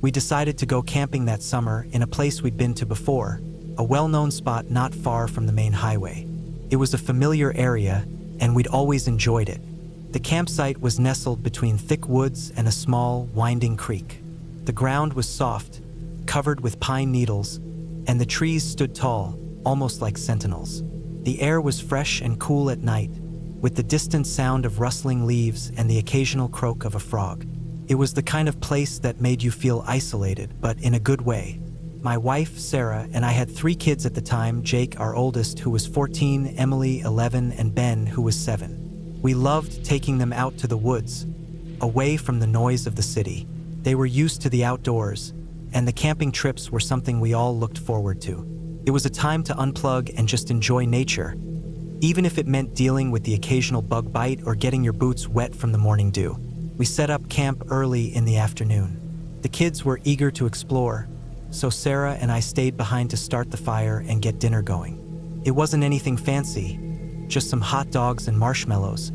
We decided to go camping that summer in a place we'd been to before, a well-known spot not far from the main highway. It was a familiar area, and we'd always enjoyed it. The campsite was nestled between thick woods and a small, winding creek. The ground was soft, covered with pine needles, and the trees stood tall, almost like sentinels. The air was fresh and cool at night, with the distant sound of rustling leaves and the occasional croak of a frog. It was the kind of place that made you feel isolated, but in a good way. My wife, Sarah, and I had 3 kids at the time: Jake, our oldest, who was 14, Emily, 11, and Ben, who was 7. We loved taking them out to the woods, away from the noise of the city. They were used to the outdoors, and the camping trips were something we all looked forward to. It was a time to unplug and just enjoy nature, even if it meant dealing with the occasional bug bite or getting your boots wet from the morning dew. We set up camp early in the afternoon. The kids were eager to explore, so Sarah and I stayed behind to start the fire and get dinner going. It wasn't anything fancy, just some hot dogs and marshmallows,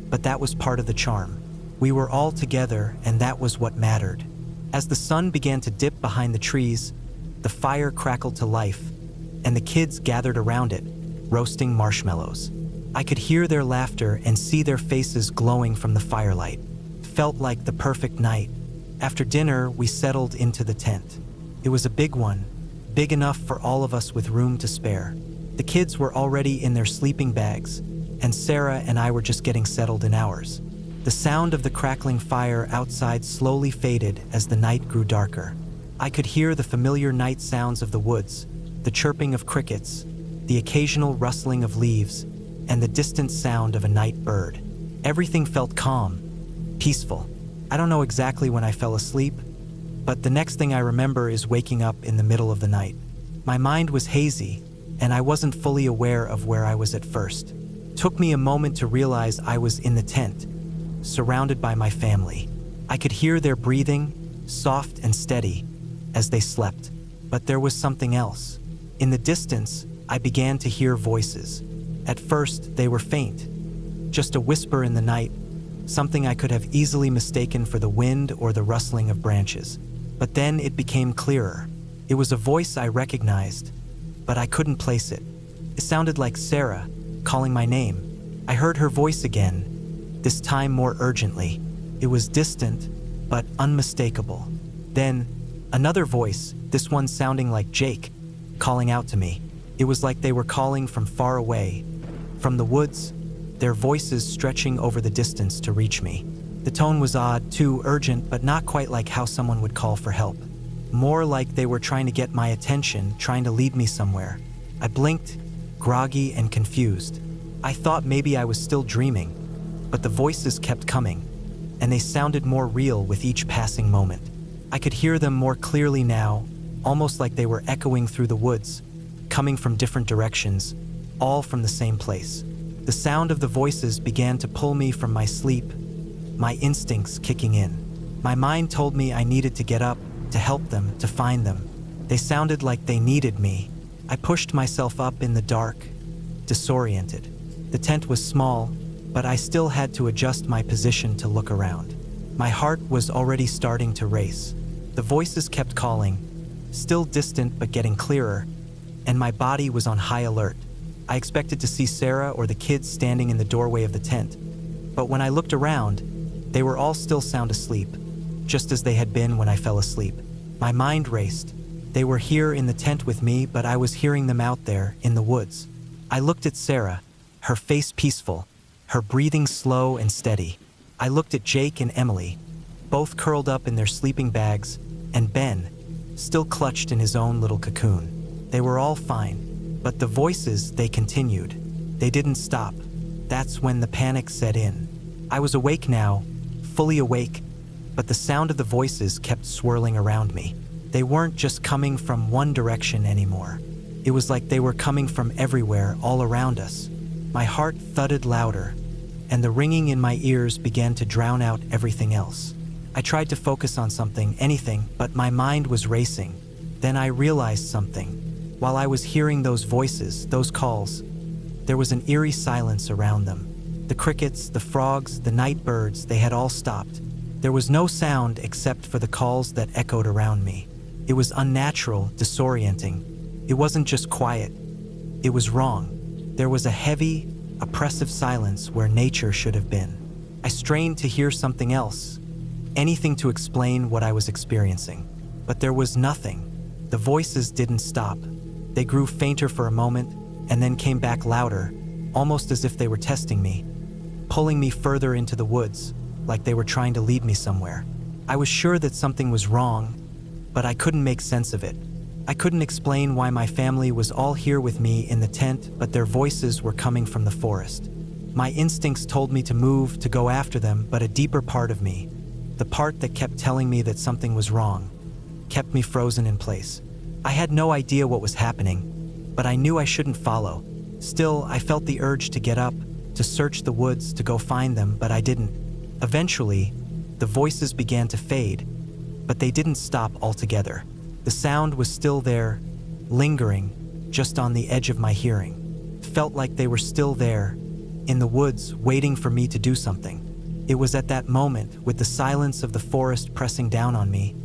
but that was part of the charm. We were all together, and that was what mattered. As the sun began to dip behind the trees, the fire crackled to life, and the kids gathered around it, roasting marshmallows. I could hear their laughter and see their faces glowing from the firelight. It felt like the perfect night. After dinner, we settled into the tent. It was a big one, big enough for all of us with room to spare. The kids were already in their sleeping bags, and Sarah and I were just getting settled in ours. The sound of the crackling fire outside slowly faded as the night grew darker. I could hear the familiar night sounds of the woods, the chirping of crickets, the occasional rustling of leaves, and the distant sound of a night bird. Everything felt calm, peaceful. I don't know exactly when I fell asleep, but the next thing I remember is waking up in the middle of the night. My mind was hazy, and I wasn't fully aware of where I was at first. It took me a moment to realize I was in the tent, surrounded by my family. I could hear their breathing, soft and steady, as they slept. But there was something else. In the distance, I began to hear voices. At first, they were faint, just a whisper in the night, something I could have easily mistaken for the wind or the rustling of branches. But then it became clearer. It was a voice I recognized, but I couldn't place it. It sounded like Sarah, calling my name. I heard her voice again, this time more urgently. It was distant, but unmistakable. Then, another voice, this one sounding like Jake, calling out to me. It was like they were calling from far away, from the woods, their voices stretching over the distance to reach me. The tone was odd, too, urgent, but not quite like how someone would call for help. More like they were trying to get my attention, trying to lead me somewhere. I blinked, groggy and confused. I thought maybe I was still dreaming, but the voices kept coming, and they sounded more real with each passing moment. I could hear them more clearly now, almost like they were echoing through the woods, coming from different directions, all from the same place. The sound of the voices began to pull me from my sleep, my instincts kicking in. My mind told me I needed to get up, to help them, to find them. They sounded like they needed me. I pushed myself up in the dark, disoriented. The tent was small, but I still had to adjust my position to look around. My heart was already starting to race. The voices kept calling, still distant but getting clearer, and my body was on high alert. I expected to see Sarah or the kids standing in the doorway of the tent, but when I looked around, they were all still sound asleep, just as they had been when I fell asleep. My mind raced. They were here in the tent with me, but I was hearing them out there in the woods. I looked at Sarah, her face peaceful, her breathing slow and steady. I looked at Jake and Emily, both curled up in their sleeping bags, and Ben, still clutched in his own little cocoon. They were all fine, but the voices, they continued. They didn't stop. That's when the panic set in. I was awake now, fully awake, but the sound of the voices kept swirling around me. They weren't just coming from one direction anymore. It was like they were coming from everywhere, all around us. My heart thudded louder, and the ringing in my ears began to drown out everything else. I tried to focus on something, anything, but my mind was racing. Then I realized something. While I was hearing those voices, those calls, there was an eerie silence around them. The crickets, the frogs, the night birds, they had all stopped. There was no sound except for the calls that echoed around me. It was unnatural, disorienting. It wasn't just quiet. It was wrong. There was a heavy, oppressive silence where nature should have been. I strained to hear something else, anything to explain what I was experiencing. But there was nothing. The voices didn't stop. They grew fainter for a moment and then came back louder, almost as if they were testing me, pulling me further into the woods, like they were trying to lead me somewhere. I was sure that something was wrong, but I couldn't make sense of it. I couldn't explain why my family was all here with me in the tent, but their voices were coming from the forest. My instincts told me to move, to go after them, but a deeper part of me, the part that kept telling me that something was wrong, kept me frozen in place. I had no idea what was happening, but I knew I shouldn't follow. Still, I felt the urge to get up, to search the woods, to go find them, but I didn't. Eventually, the voices began to fade, but they didn't stop altogether. The sound was still there, lingering, just on the edge of my hearing. It felt like they were still there, in the woods, waiting for me to do something. It was at that moment, with the silence of the forest pressing down on me,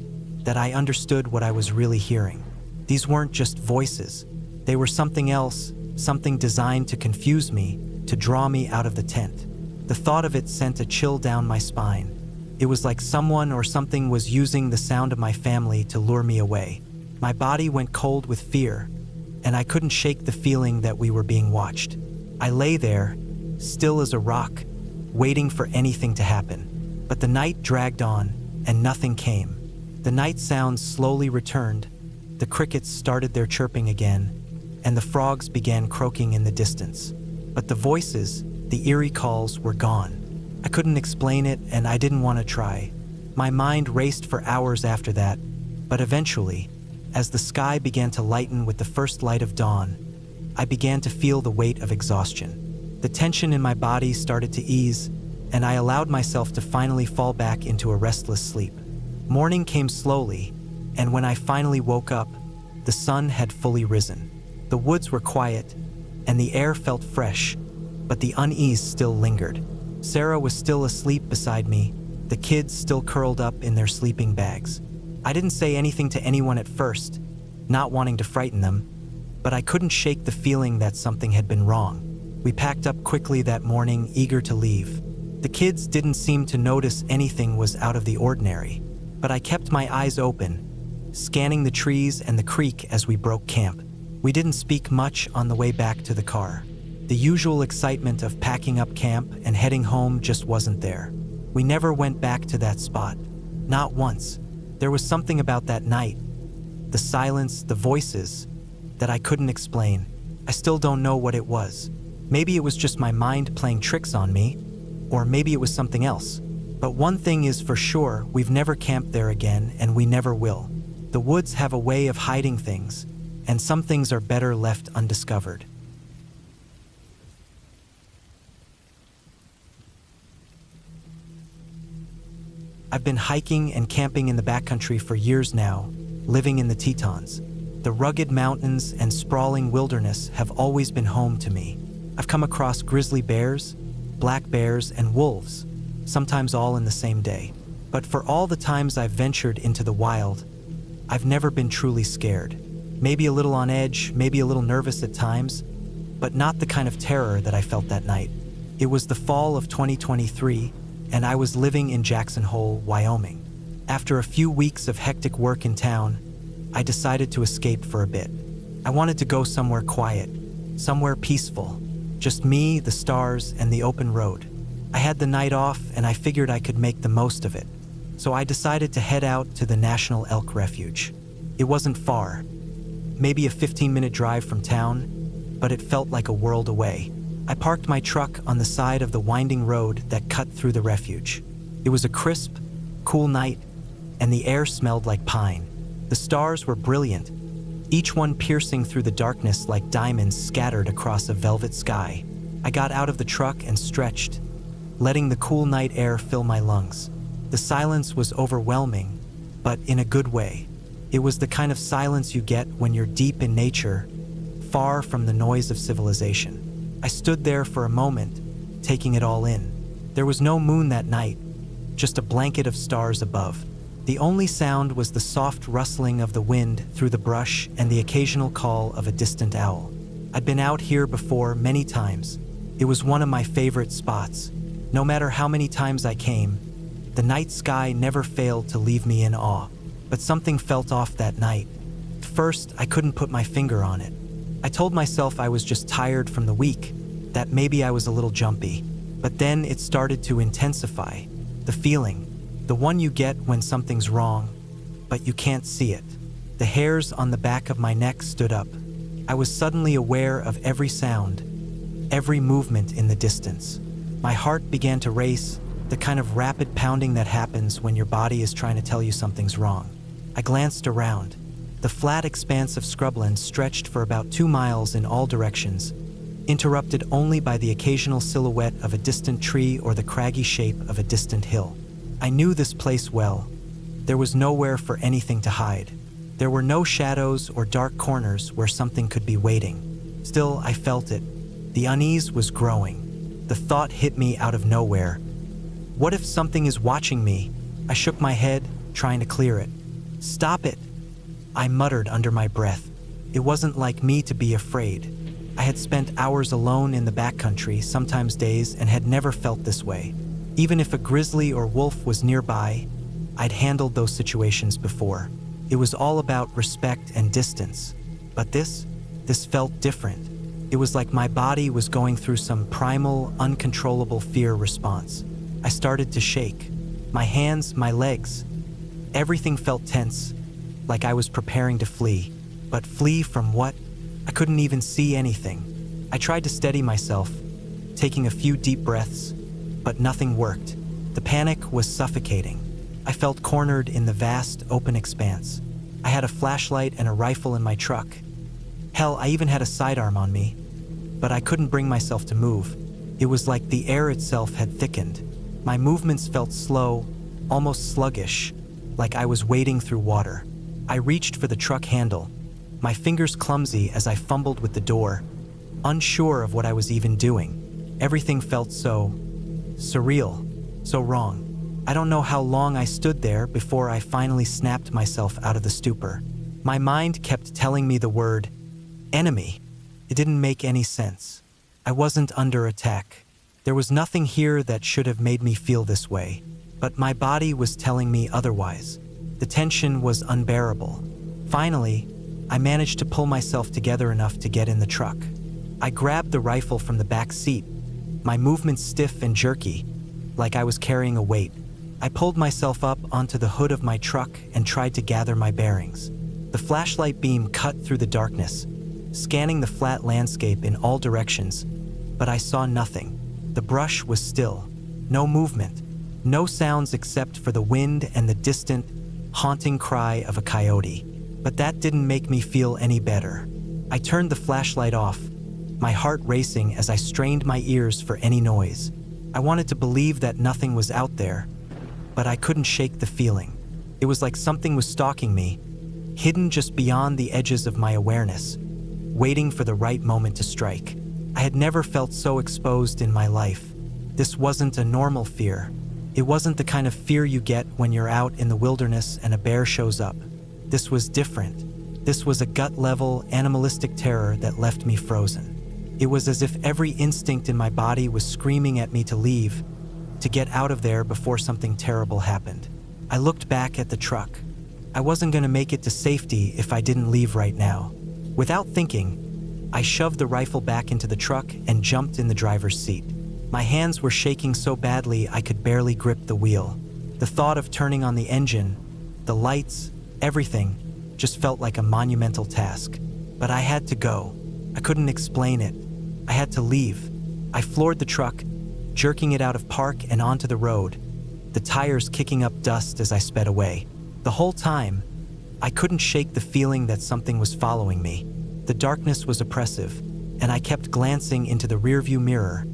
that I understood what I was really hearing. These weren't just voices. They were something else, something designed to confuse me, to draw me out of the tent. The thought of it sent a chill down my spine. It was like someone or something was using the sound of my family to lure me away. My body went cold with fear, and I couldn't shake the feeling that we were being watched. I lay there, still as a rock, waiting for anything to happen. But the night dragged on, and nothing came. The night sounds slowly returned. The crickets started their chirping again, and the frogs began croaking in the distance. But the voices, the eerie calls, were gone. I couldn't explain it, and I didn't want to try. My mind raced for hours after that, but eventually, as the sky began to lighten with the first light of dawn, I began to feel the weight of exhaustion. The tension in my body started to ease, and I allowed myself to finally fall back into a restless sleep. Morning came slowly, and when I finally woke up, the sun had fully risen. The woods were quiet, and the air felt fresh, but the unease still lingered. Sarah was still asleep beside me, the kids still curled up in their sleeping bags. I didn't say anything to anyone at first, not wanting to frighten them, but I couldn't shake the feeling that something had been wrong. We packed up quickly that morning, eager to leave. The kids didn't seem to notice anything was out of the ordinary, but I kept my eyes open, scanning the trees and the creek as we broke camp. We didn't speak much on the way back to the car. The usual excitement of packing up camp and heading home just wasn't there. We never went back to that spot. Not once. There was something about that night, the silence, the voices, that I couldn't explain. I still don't know what it was. Maybe it was just my mind playing tricks on me, or maybe it was something else. But one thing is for sure, we've never camped there again, and we never will. The woods have a way of hiding things, and some things are better left undiscovered. I've been hiking and camping in the backcountry for years now, living in the Tetons. The rugged mountains and sprawling wilderness have always been home to me. I've come across grizzly bears, black bears, and wolves, sometimes all in the same day. But for all the times I've ventured into the wild, I've never been truly scared. Maybe a little on edge, maybe a little nervous at times, but not the kind of terror that I felt that night. It was the fall of 2023, and I was living in Jackson Hole, Wyoming. After a few weeks of hectic work in town, I decided to escape for a bit. I wanted to go somewhere quiet, somewhere peaceful, just me, the stars, and the open road. I had the night off, and I figured I could make the most of it. So I decided to head out to the National Elk Refuge. It wasn't far, maybe a 15-minute drive from town, but it felt like a world away. I parked my truck on the side of the winding road that cut through the refuge. It was a crisp, cool night, and the air smelled like pine. The stars were brilliant, each one piercing through the darkness like diamonds scattered across a velvet sky. I got out of the truck and stretched, letting the cool night air fill my lungs. The silence was overwhelming, but in a good way. It was the kind of silence you get when you're deep in nature, far from the noise of civilization. I stood there for a moment, taking it all in. There was no moon that night, just a blanket of stars above. The only sound was the soft rustling of the wind through the brush and the occasional call of a distant owl. I'd been out here before many times. It was one of my favorite spots. No matter how many times I came, the night sky never failed to leave me in awe. But something felt off that night. At first, I couldn't put my finger on it. I told myself I was just tired from the week, that maybe I was a little jumpy. But then it started to intensify. The feeling, the one you get when something's wrong, but you can't see it. The hairs on the back of my neck stood up. I was suddenly aware of every sound, every movement in the distance. My heart began to race, the kind of rapid pounding that happens when your body is trying to tell you something's wrong. I glanced around. The flat expanse of scrubland stretched for about 2 miles in all directions, interrupted only by the occasional silhouette of a distant tree or the craggy shape of a distant hill. I knew this place well. There was nowhere for anything to hide. There were no shadows or dark corners where something could be waiting. Still, I felt it. The unease was growing. The thought hit me out of nowhere. What if something is watching me? I shook my head, trying to clear it. Stop it, I muttered under my breath. It wasn't like me to be afraid. I had spent hours alone in the backcountry, sometimes days, and had never felt this way. Even if a grizzly or wolf was nearby, I'd handled those situations before. It was all about respect and distance. But this felt different. It was like my body was going through some primal, uncontrollable fear response. I started to shake. My hands, my legs, everything felt tense, like I was preparing to flee. But flee from what? I couldn't even see anything. I tried to steady myself, taking a few deep breaths, but nothing worked. The panic was suffocating. I felt cornered in the vast, open expanse. I had a flashlight and a rifle in my truck. Hell, I even had a sidearm on me. But I couldn't bring myself to move. It was like the air itself had thickened. My movements felt slow, almost sluggish, like I was wading through water. I reached for the truck handle, my fingers clumsy as I fumbled with the door, unsure of what I was even doing. Everything felt so surreal, so wrong. I don't know how long I stood there before I finally snapped myself out of the stupor. My mind kept telling me the word enemy. It didn't make any sense. I wasn't under attack. There was nothing here that should have made me feel this way, but my body was telling me otherwise. The tension was unbearable. Finally, I managed to pull myself together enough to get in the truck. I grabbed the rifle from the back seat, my movements stiff and jerky, like I was carrying a weight. I pulled myself up onto the hood of my truck and tried to gather my bearings. The flashlight beam cut through the darkness, scanning the flat landscape in all directions, but I saw nothing. The brush was still. No movement. No sounds except for the wind and the distant, haunting cry of a coyote. But that didn't make me feel any better. I turned the flashlight off, my heart racing as I strained my ears for any noise. I wanted to believe that nothing was out there, but I couldn't shake the feeling. It was like something was stalking me, hidden just beyond the edges of my awareness, waiting for the right moment to strike. I had never felt so exposed in my life. This wasn't a normal fear. It wasn't the kind of fear you get when you're out in the wilderness and a bear shows up. This was different. This was a gut-level, animalistic terror that left me frozen. It was as if every instinct in my body was screaming at me to leave, to get out of there before something terrible happened. I looked back at the truck. I wasn't going to make it to safety if I didn't leave right now. Without thinking, I shoved the rifle back into the truck and jumped in the driver's seat. My hands were shaking so badly I could barely grip the wheel. The thought of turning on the engine, the lights, everything, just felt like a monumental task. But I had to go. I couldn't explain it. I had to leave. I floored the truck, jerking it out of park and onto the road, the tires kicking up dust as I sped away. The whole time, I couldn't shake the feeling that something was following me. The darkness was oppressive, and I kept glancing into the rearview mirror,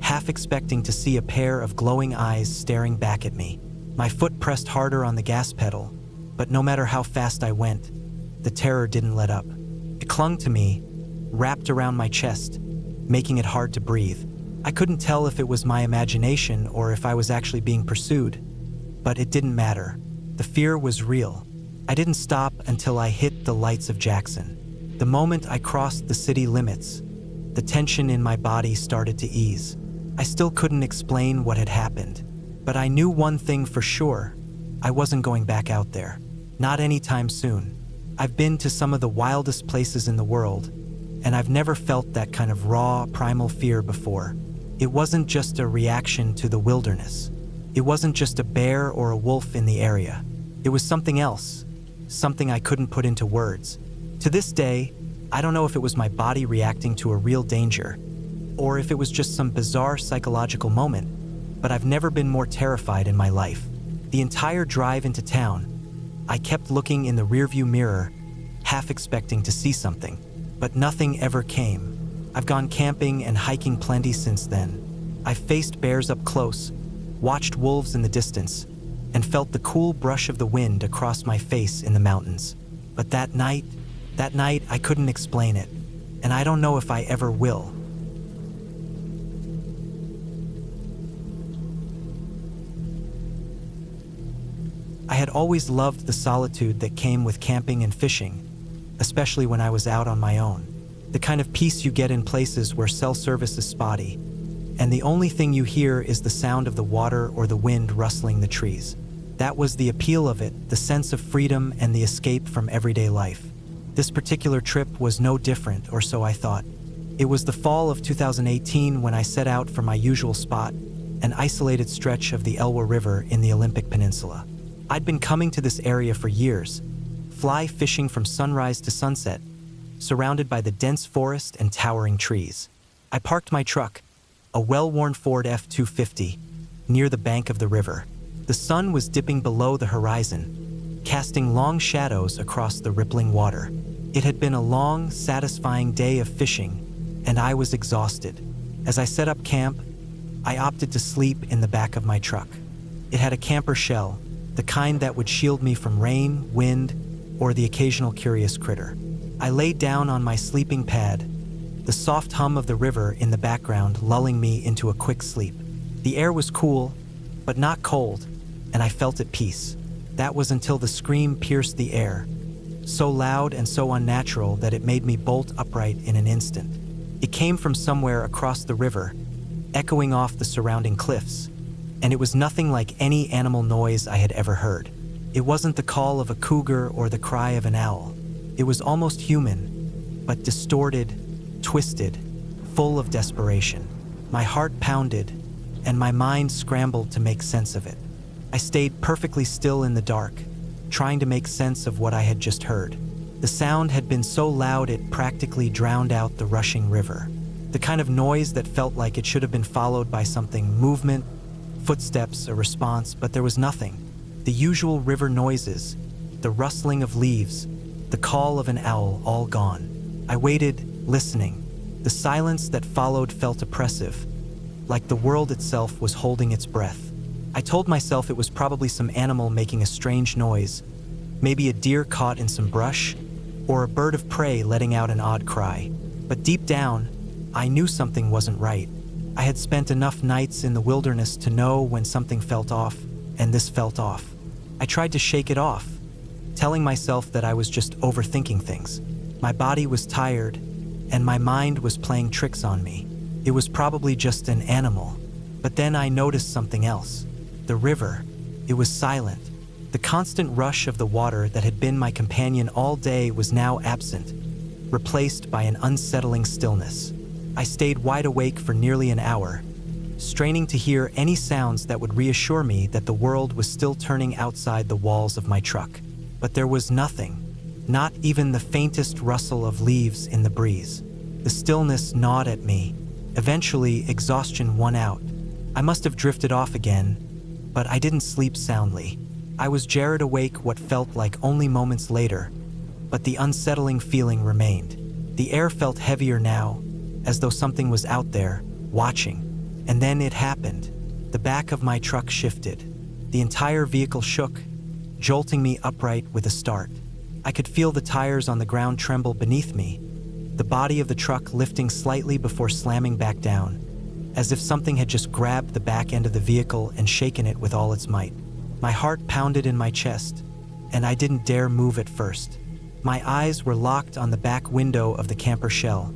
half expecting to see a pair of glowing eyes staring back at me. My foot pressed harder on the gas pedal, but no matter how fast I went, the terror didn't let up. It clung to me, wrapped around my chest, making it hard to breathe. I couldn't tell if it was my imagination or if I was actually being pursued, But it didn't matter. The fear was real. I didn't stop until I hit the lights of Jackson. The moment I crossed the city limits, the tension in my body started to ease. I still couldn't explain what had happened, but I knew one thing for sure. I wasn't going back out there. Not anytime soon. I've been to some of the wildest places in the world, and I've never felt that kind of raw, primal fear before. It wasn't just a reaction to the wilderness. It wasn't just a bear or a wolf in the area. It was something else, something I couldn't put into words. To this day, I don't know if it was my body reacting to a real danger, or if it was just some bizarre psychological moment, but I've never been more terrified in my life. The entire drive into town, I kept looking in the rearview mirror, half expecting to see something, but nothing ever came. I've gone camping and hiking plenty since then. I've faced bears up close, watched wolves in the distance, and felt the cool brush of the wind across my face in the mountains. But that night I couldn't explain it, and I don't know if I ever will. I had always loved the solitude that came with camping and fishing, especially when I was out on my own. The kind of peace you get in places where cell service is spotty, and the only thing you hear is the sound of the water or the wind rustling the trees. That was the appeal of it, the sense of freedom and the escape from everyday life. This particular trip was no different, or so I thought. It was the fall of 2018 when I set out for my usual spot, an isolated stretch of the Elwha River in the Olympic Peninsula. I'd been coming to this area for years, fly fishing from sunrise to sunset, surrounded by the dense forest and towering trees. I parked my truck, a well-worn Ford F-250, near the bank of the river. The sun was dipping below the horizon, casting long shadows across the rippling water. It had been a long, satisfying day of fishing, and I was exhausted. As I set up camp, I opted to sleep in the back of my truck. It had a camper shell, the kind that would shield me from rain, wind, or the occasional curious critter. I laid down on my sleeping pad, the soft hum of the river in the background lulling me into a quick sleep. The air was cool, but not cold, and I felt at peace. That was until the scream pierced the air, so loud and so unnatural that it made me bolt upright in an instant. It came from somewhere across the river, echoing off the surrounding cliffs, and it was nothing like any animal noise I had ever heard. It wasn't the call of a cougar or the cry of an owl. It was almost human, but distorted, twisted, full of desperation. My heart pounded, and my mind scrambled to make sense of it. I stayed perfectly still in the dark, trying to make sense of what I had just heard. The sound had been so loud it practically drowned out the rushing river. The kind of noise that felt like it should have been followed by something, movement, footsteps, a response, but there was nothing. The usual river noises, the rustling of leaves, the call of an owl, all gone. I waited, listening. The silence that followed felt oppressive, like the world itself was holding its breath. I told myself it was probably some animal making a strange noise, maybe a deer caught in some brush, or a bird of prey letting out an odd cry. But deep down, I knew something wasn't right. I had spent enough nights in the wilderness to know when something felt off, and this felt off. I tried to shake it off, telling myself that I was just overthinking things. My body was tired, and my mind was playing tricks on me. It was probably just an animal. But then I noticed something else. The river. It was silent. The constant rush of the water that had been my companion all day was now absent, replaced by an unsettling stillness. I stayed wide awake for nearly an hour, straining to hear any sounds that would reassure me that the world was still turning outside the walls of my truck. But there was nothing, not even the faintest rustle of leaves in the breeze. The stillness gnawed at me. Eventually, exhaustion won out. I must have drifted off again, but I didn't sleep soundly. I was jarred awake what felt like only moments later, but the unsettling feeling remained. The air felt heavier now, as though something was out there, watching. And then it happened. The back of my truck shifted. The entire vehicle shook, jolting me upright with a start. I could feel the tires on the ground tremble beneath me, the body of the truck lifting slightly before slamming back down, as if something had just grabbed the back end of the vehicle and shaken it with all its might. My heart pounded in my chest, and I didn't dare move at first. My eyes were locked on the back window of the camper shell,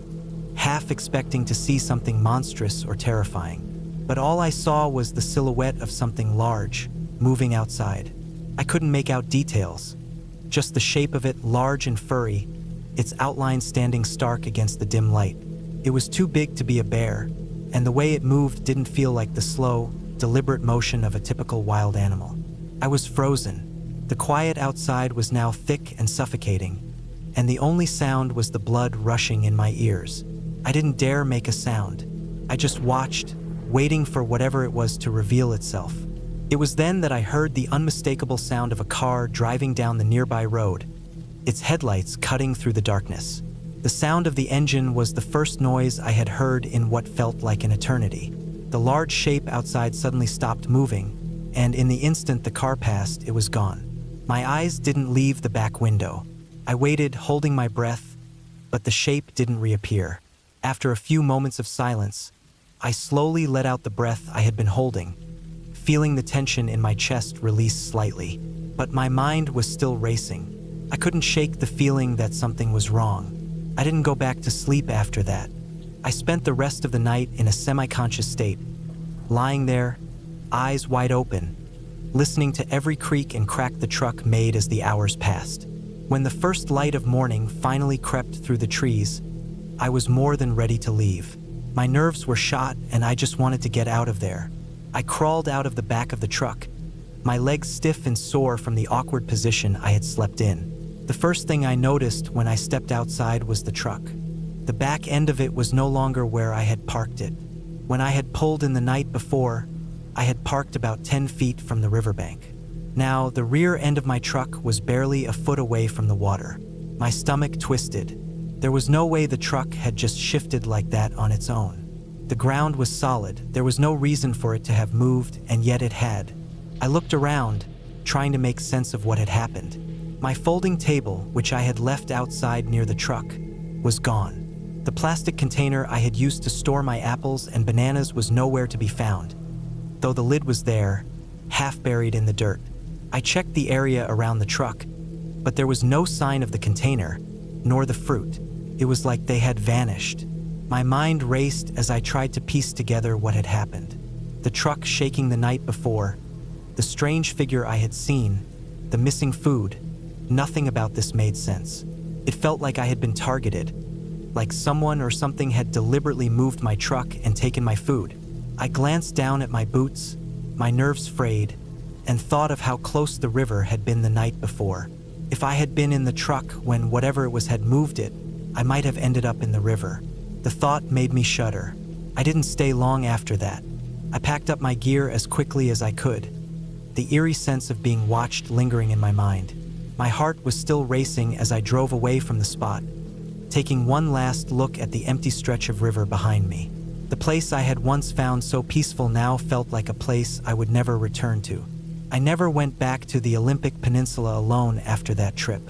half expecting to see something monstrous or terrifying. But all I saw was the silhouette of something large, moving outside. I couldn't make out details, just the shape of it, large and furry, its outline standing stark against the dim light. It was too big to be a bear, and the way it moved didn't feel like the slow, deliberate motion of a typical wild animal. I was frozen. The quiet outside was now thick and suffocating, and the only sound was the blood rushing in my ears. I didn't dare make a sound. I just watched, waiting for whatever it was to reveal itself. It was then that I heard the unmistakable sound of a car driving down the nearby road, its headlights cutting through the darkness. The sound of the engine was the first noise I had heard in what felt like an eternity. The large shape outside suddenly stopped moving, and in the instant the car passed, it was gone. My eyes didn't leave the back window. I waited, holding my breath, but the shape didn't reappear. After a few moments of silence, I slowly let out the breath I had been holding, feeling the tension in my chest release slightly. But my mind was still racing. I couldn't shake the feeling that something was wrong. I didn't go back to sleep after that. I spent the rest of the night in a semi-conscious state, lying there, eyes wide open, listening to every creak and crack the truck made as the hours passed. When the first light of morning finally crept through the trees, I was more than ready to leave. My nerves were shot and I just wanted to get out of there. I crawled out of the back of the truck, my legs stiff and sore from the awkward position I had slept in. The first thing I noticed when I stepped outside was the truck. The back end of it was no longer where I had parked it. When I had pulled in the night before, I had parked about 10 feet from the riverbank. Now, the rear end of my truck was barely a foot away from the water. My stomach twisted. There was no way the truck had just shifted like that on its own. The ground was solid. There was no reason for it to have moved, and yet it had. I looked around, trying to make sense of what had happened. My folding table, which I had left outside near the truck, was gone. The plastic container I had used to store my apples and bananas was nowhere to be found, though the lid was there, half buried in the dirt. I checked the area around the truck, but there was no sign of the container, nor the fruit. It was like they had vanished. My mind raced as I tried to piece together what had happened. The truck shaking the night before, the strange figure I had seen, the missing food. Nothing about this made sense. It felt like I had been targeted, like someone or something had deliberately moved my truck and taken my food. I glanced down at my boots, my nerves frayed, and thought of how close the river had been the night before. If I had been in the truck when whatever it was had moved it, I might have ended up in the river. The thought made me shudder. I didn't stay long after that. I packed up my gear as quickly as I could, the eerie sense of being watched lingering in my mind. My heart was still racing as I drove away from the spot, taking one last look at the empty stretch of river behind me. The place I had once found so peaceful now felt like a place I would never return to. I never went back to the Olympic Peninsula alone after that trip.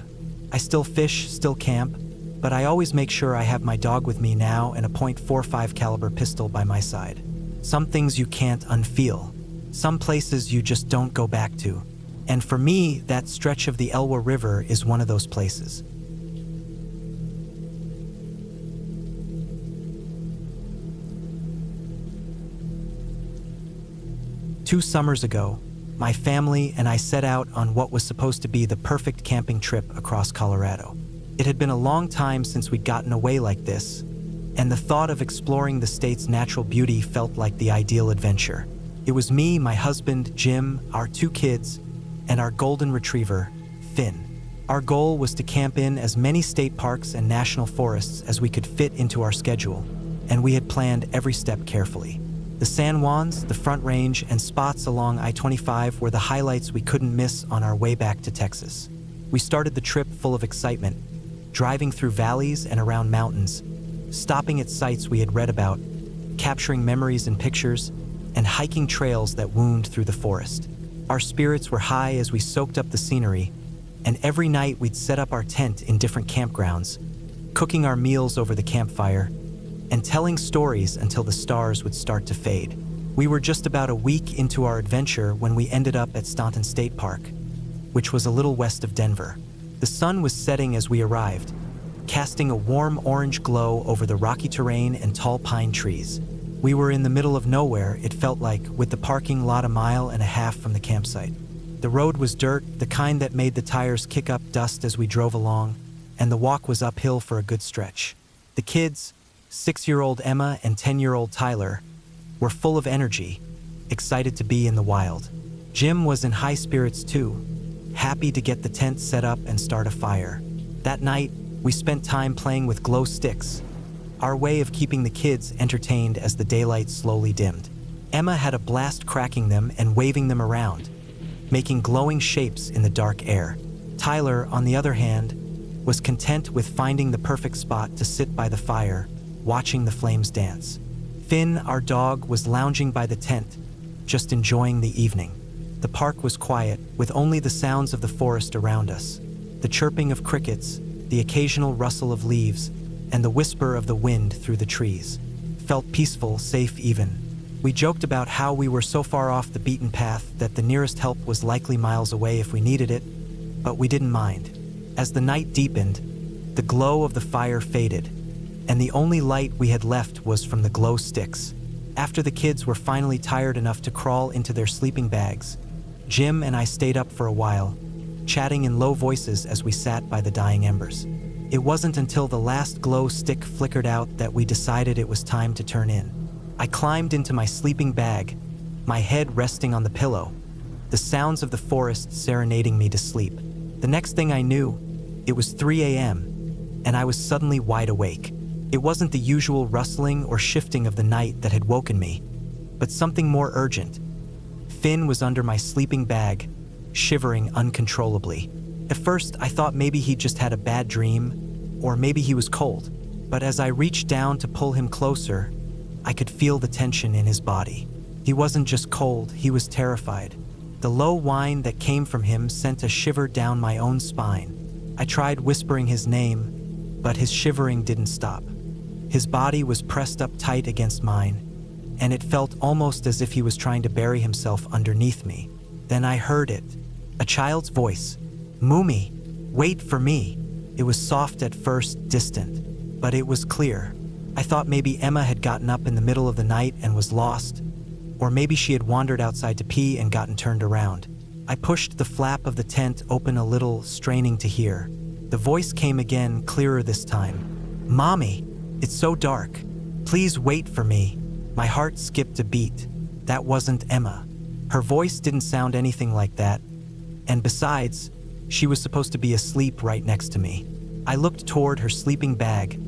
I still fish, still camp, but I always make sure I have my dog with me now and a .45 caliber pistol by my side. Some things you can't unfeel. Some places you just don't go back to. And for me, that stretch of the Elwha River is one of those places. Two summers ago, my family and I set out on what was supposed to be the perfect camping trip across Colorado. It had been a long time since we'd gotten away like this, and the thought of exploring the state's natural beauty felt like the ideal adventure. It was me, my husband, Jim, our 2 kids, and our golden retriever, Finn. Our goal was to camp in as many state parks and national forests as we could fit into our schedule, and we had planned every step carefully. The San Juans, the Front Range, and spots along I-25 were the highlights we couldn't miss on our way back to Texas. We started the trip full of excitement, driving through valleys and around mountains, stopping at sites we had read about, capturing memories and pictures, and hiking trails that wound through the forest. Our spirits were high as we soaked up the scenery, and every night we'd set up our tent in different campgrounds, cooking our meals over the campfire, and telling stories until the stars would start to fade. We were just about a week into our adventure when we ended up at Staunton State Park, which was a little west of Denver. The sun was setting as we arrived, casting a warm orange glow over the rocky terrain and tall pine trees. We were in the middle of nowhere, it felt like, with the parking lot a mile and a half from the campsite. The road was dirt, the kind that made the tires kick up dust as we drove along, and the walk was uphill for a good stretch. The kids, 6-year-old Emma and 10-year-old Tyler, were full of energy, excited to be in the wild. Jim was in high spirits too, happy to get the tent set up and start a fire. That night, we spent time playing with glow sticks, our way of keeping the kids entertained as the daylight slowly dimmed. Emma had a blast cracking them and waving them around, making glowing shapes in the dark air. Tyler, on the other hand, was content with finding the perfect spot to sit by the fire, watching the flames dance. Finn, our dog, was lounging by the tent, just enjoying the evening. The park was quiet, with only the sounds of the forest around us. The chirping of crickets, the occasional rustle of leaves, and the whisper of the wind through the trees. Felt peaceful, safe even. We joked about how we were so far off the beaten path that the nearest help was likely miles away if we needed it, but we didn't mind. As the night deepened, the glow of the fire faded, and the only light we had left was from the glow sticks. After the kids were finally tired enough to crawl into their sleeping bags, Jim and I stayed up for a while, chatting in low voices as we sat by the dying embers. It wasn't until the last glow stick flickered out that we decided it was time to turn in. I climbed into my sleeping bag, my head resting on the pillow, the sounds of the forest serenading me to sleep. The next thing I knew, it was 3 a.m., and I was suddenly wide awake. It wasn't the usual rustling or shifting of the night that had woken me, but something more urgent. Finn was under my sleeping bag, shivering uncontrollably. At first, I thought maybe he just had a bad dream, or maybe he was cold. But as I reached down to pull him closer, I could feel the tension in his body. He wasn't just cold, he was terrified. The low whine that came from him sent a shiver down my own spine. I tried whispering his name, but his shivering didn't stop. His body was pressed up tight against mine, and it felt almost as if he was trying to bury himself underneath me. Then I heard it, a child's voice. "Mummy, wait for me." It was soft at first, distant, but it was clear. I thought maybe Emma had gotten up in the middle of the night and was lost, or maybe she had wandered outside to pee and gotten turned around. I pushed the flap of the tent open a little, straining to hear. The voice came again, clearer this time. "Mommy, it's so dark. Please wait for me." My heart skipped a beat. That wasn't Emma. Her voice didn't sound anything like that, and besides, she was supposed to be asleep right next to me. I looked toward her sleeping bag,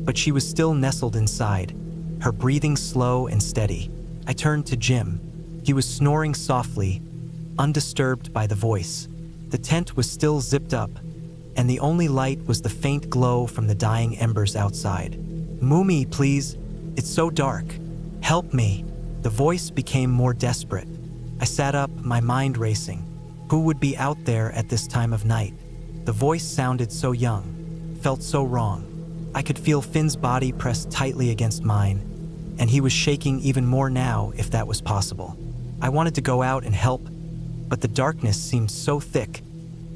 but she was still nestled inside, her breathing slow and steady. I turned to Jim. He was snoring softly, undisturbed by the voice. The tent was still zipped up, and the only light was the faint glow from the dying embers outside. "Mummy, please, it's so dark. Help me." The voice became more desperate. I sat up, my mind racing. Who would be out there at this time of night? The voice sounded so young, felt so wrong. I could feel Finn's body pressed tightly against mine, and he was shaking even more now if that was possible. I wanted to go out and help, but the darkness seemed so thick,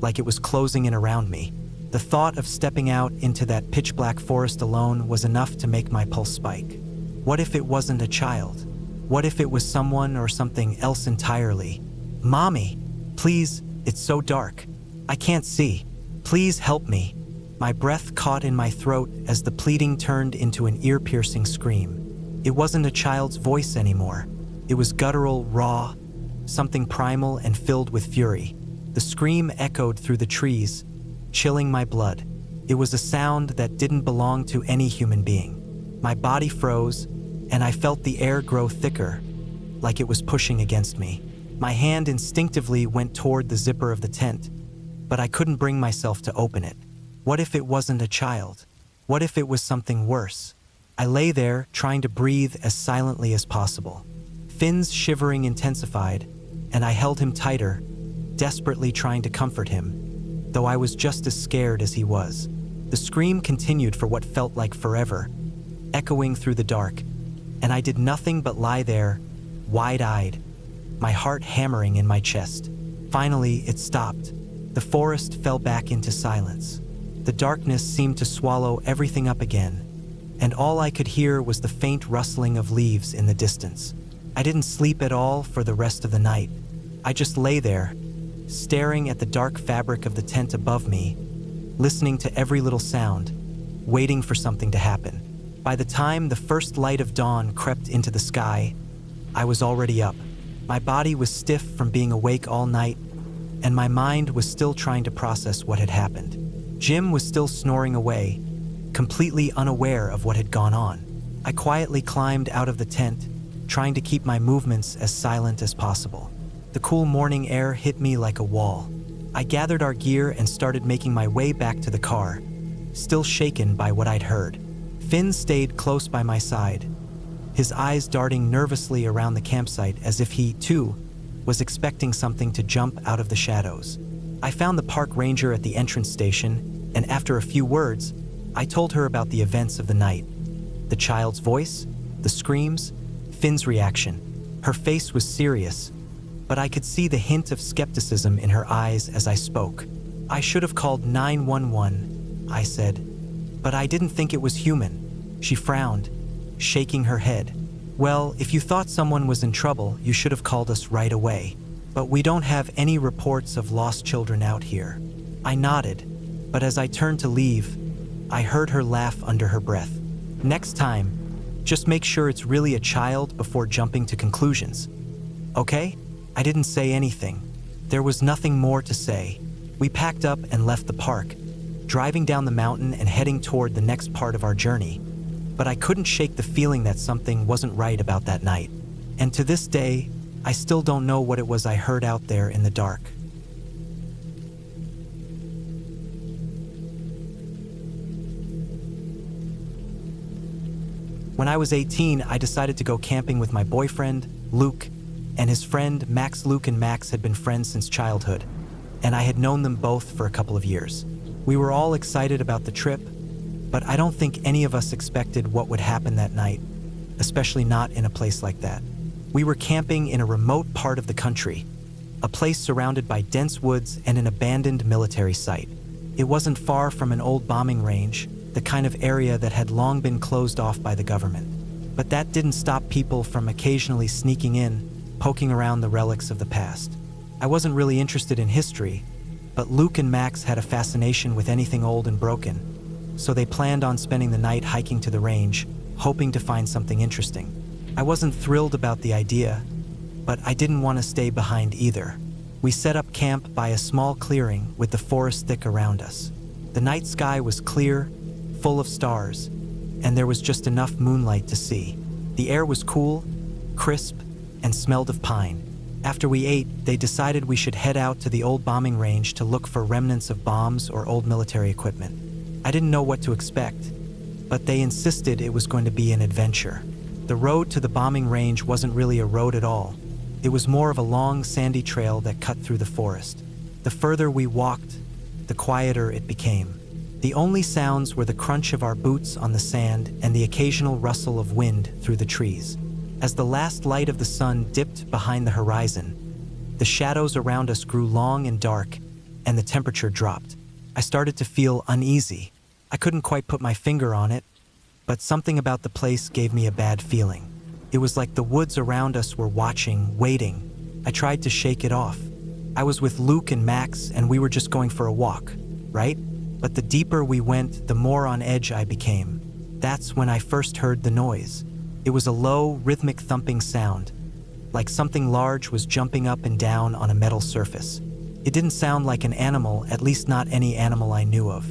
like it was closing in around me. The thought of stepping out into that pitch-black forest alone was enough to make my pulse spike. What if it wasn't a child? What if it was someone or something else entirely? "Mommy, please, it's so dark. I can't see. Please help me." My breath caught in my throat as the pleading turned into an ear-piercing scream. It wasn't a child's voice anymore. It was guttural, raw, something primal and filled with fury. The scream echoed through the trees, chilling my blood. It was a sound that didn't belong to any human being. My body froze, and I felt the air grow thicker, like it was pushing against me. My hand instinctively went toward the zipper of the tent, but I couldn't bring myself to open it. What if it wasn't a child? What if it was something worse? I lay there, trying to breathe as silently as possible. Finn's shivering intensified, and I held him tighter, desperately trying to comfort him, though I was just as scared as he was. The scream continued for what felt like forever, echoing through the dark, and I did nothing but lie there, wide-eyed, my heart hammering in my chest. Finally, it stopped. The forest fell back into silence. The darkness seemed to swallow everything up again, and all I could hear was the faint rustling of leaves in the distance. I didn't sleep at all for the rest of the night. I just lay there, staring at the dark fabric of the tent above me, listening to every little sound, waiting for something to happen. By the time the first light of dawn crept into the sky, I was already up. My body was stiff from being awake all night, and my mind was still trying to process what had happened. Jim was still snoring away, completely unaware of what had gone on. I quietly climbed out of the tent, trying to keep my movements as silent as possible. The cool morning air hit me like a wall. I gathered our gear and started making my way back to the car, still shaken by what I'd heard. Finn stayed close by my side, his eyes darting nervously around the campsite as if he, too, was expecting something to jump out of the shadows. I found the park ranger at the entrance station, and after a few words, I told her about the events of the night. The child's voice, the screams, Finn's reaction. Her face was serious, but I could see the hint of skepticism in her eyes as I spoke. "I should have called 911, I said, "but I didn't think it was human." She frowned, shaking her head. "Well, if you thought someone was in trouble, you should have called us right away. But we don't have any reports of lost children out here." I nodded, but as I turned to leave, I heard her laugh under her breath. "Next time, just make sure it's really a child before jumping to conclusions. Okay?" I didn't say anything. There was nothing more to say. We packed up and left the park, driving down the mountain and heading toward the next part of our journey. But I couldn't shake the feeling that something wasn't right about that night. And to this day, I still don't know what it was I heard out there in the dark. When I was 18, I decided to go camping with my boyfriend, Luke, and his friend, Max. Luke and Max had been friends since childhood, and I had known them both for a couple of years. We were all excited about the trip, but I don't think any of us expected what would happen that night, especially not in a place like that. We were camping in a remote part of the country, a place surrounded by dense woods and an abandoned military site. It wasn't far from an old bombing range, the kind of area that had long been closed off by the government. But that didn't stop people from occasionally sneaking in, poking around the relics of the past. I wasn't really interested in history, but Luke and Max had a fascination with anything old and broken, so they planned on spending the night hiking to the range, hoping to find something interesting. I wasn't thrilled about the idea, but I didn't want to stay behind either. We set up camp by a small clearing with the forest thick around us. The night sky was clear, full of stars, and there was just enough moonlight to see. The air was cool, crisp, and smelled of pine. After we ate, they decided we should head out to the old bombing range to look for remnants of bombs or old military equipment. I didn't know what to expect, but they insisted it was going to be an adventure. The road to the bombing range wasn't really a road at all. It was more of a long, sandy trail that cut through the forest. The further we walked, the quieter it became. The only sounds were the crunch of our boots on the sand and the occasional rustle of wind through the trees. As the last light of the sun dipped behind the horizon, the shadows around us grew long and dark, and the temperature dropped. I started to feel uneasy. I couldn't quite put my finger on it, but something about the place gave me a bad feeling. It was like the woods around us were watching, waiting. I tried to shake it off. I was with Luke and Max, and we were just going for a walk, right? But the deeper we went, the more on edge I became. That's when I first heard the noise. It was a low, rhythmic thumping sound, like something large was jumping up and down on a metal surface. It didn't sound like an animal, at least not any animal I knew of.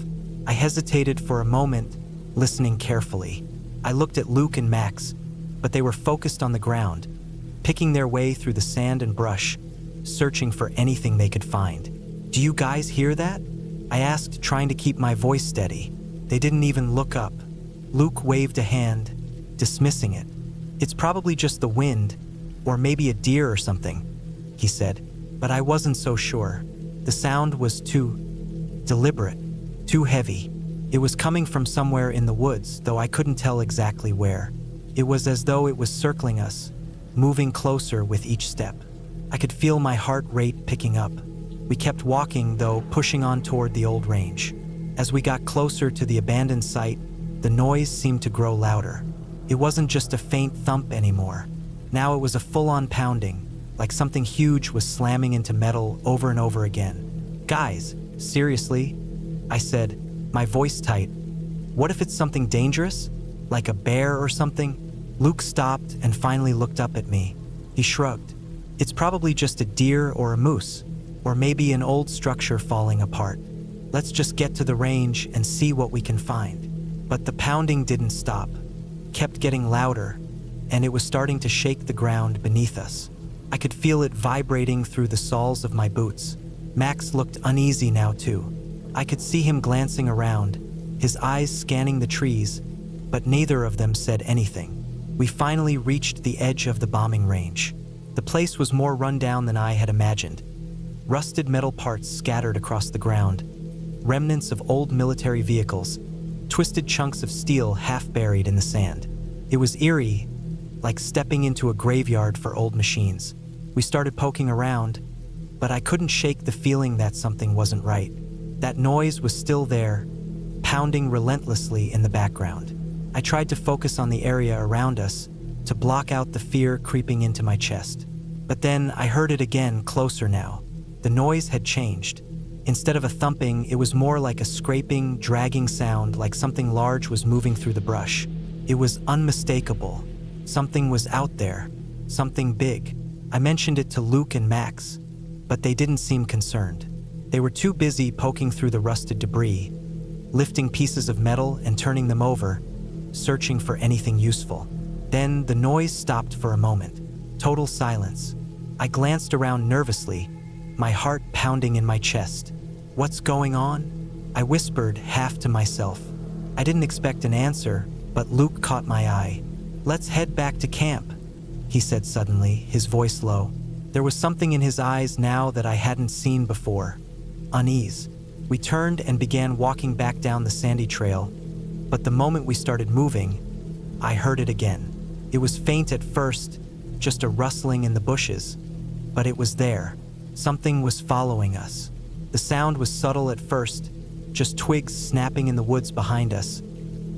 I hesitated for a moment, listening carefully. I looked at Luke and Max, but they were focused on the ground, picking their way through the sand and brush, searching for anything they could find. "Do you guys hear that?" I asked, trying to keep my voice steady. They didn't even look up. Luke waved a hand, dismissing it. "It's probably just the wind, or maybe a deer or something," he said, but I wasn't so sure. The sound was too deliberate, too heavy. It was coming from somewhere in the woods, though I couldn't tell exactly where. It was as though it was circling us, moving closer with each step. I could feel my heart rate picking up. We kept walking, though, pushing on toward the old range. As we got closer to the abandoned site, the noise seemed to grow louder. It wasn't just a faint thump anymore. Now it was a full-on pounding, like something huge was slamming into metal over and over again. "Guys, seriously?" I said, my voice tight. "What if it's something dangerous? Like a bear or something?" Luke stopped and finally looked up at me. He shrugged. "It's probably just a deer or a moose, or maybe an old structure falling apart. Let's just get to the range and see what we can find." But the pounding didn't stop, kept getting louder, and it was starting to shake the ground beneath us. I could feel it vibrating through the soles of my boots. Max looked uneasy now too. I could see him glancing around, his eyes scanning the trees, but neither of them said anything. We finally reached the edge of the bombing range. The place was more run down than I had imagined. Rusted metal parts scattered across the ground, remnants of old military vehicles, twisted chunks of steel half buried in the sand. It was eerie, like stepping into a graveyard for old machines. We started poking around, but I couldn't shake the feeling that something wasn't right. That noise was still there, pounding relentlessly in the background. I tried to focus on the area around us, to block out the fear creeping into my chest. But then I heard it again, closer now. The noise had changed. Instead of a thumping, it was more like a scraping, dragging sound, like something large was moving through the brush. It was unmistakable. Something was out there, something big. I mentioned it to Luke and Max, but they didn't seem concerned. They were too busy poking through the rusted debris, lifting pieces of metal and turning them over, searching for anything useful. Then the noise stopped for a moment. Total silence. I glanced around nervously, my heart pounding in my chest. "What's going on?" I whispered, half to myself. I didn't expect an answer, but Luke caught my eye. "Let's head back to camp," he said suddenly, his voice low. There was something in his eyes now that I hadn't seen before. Unease. We turned and began walking back down the sandy trail, but the moment we started moving, I heard it again. It was faint at first, just a rustling in the bushes, but it was there. Something was following us. The sound was subtle at first, just twigs snapping in the woods behind us,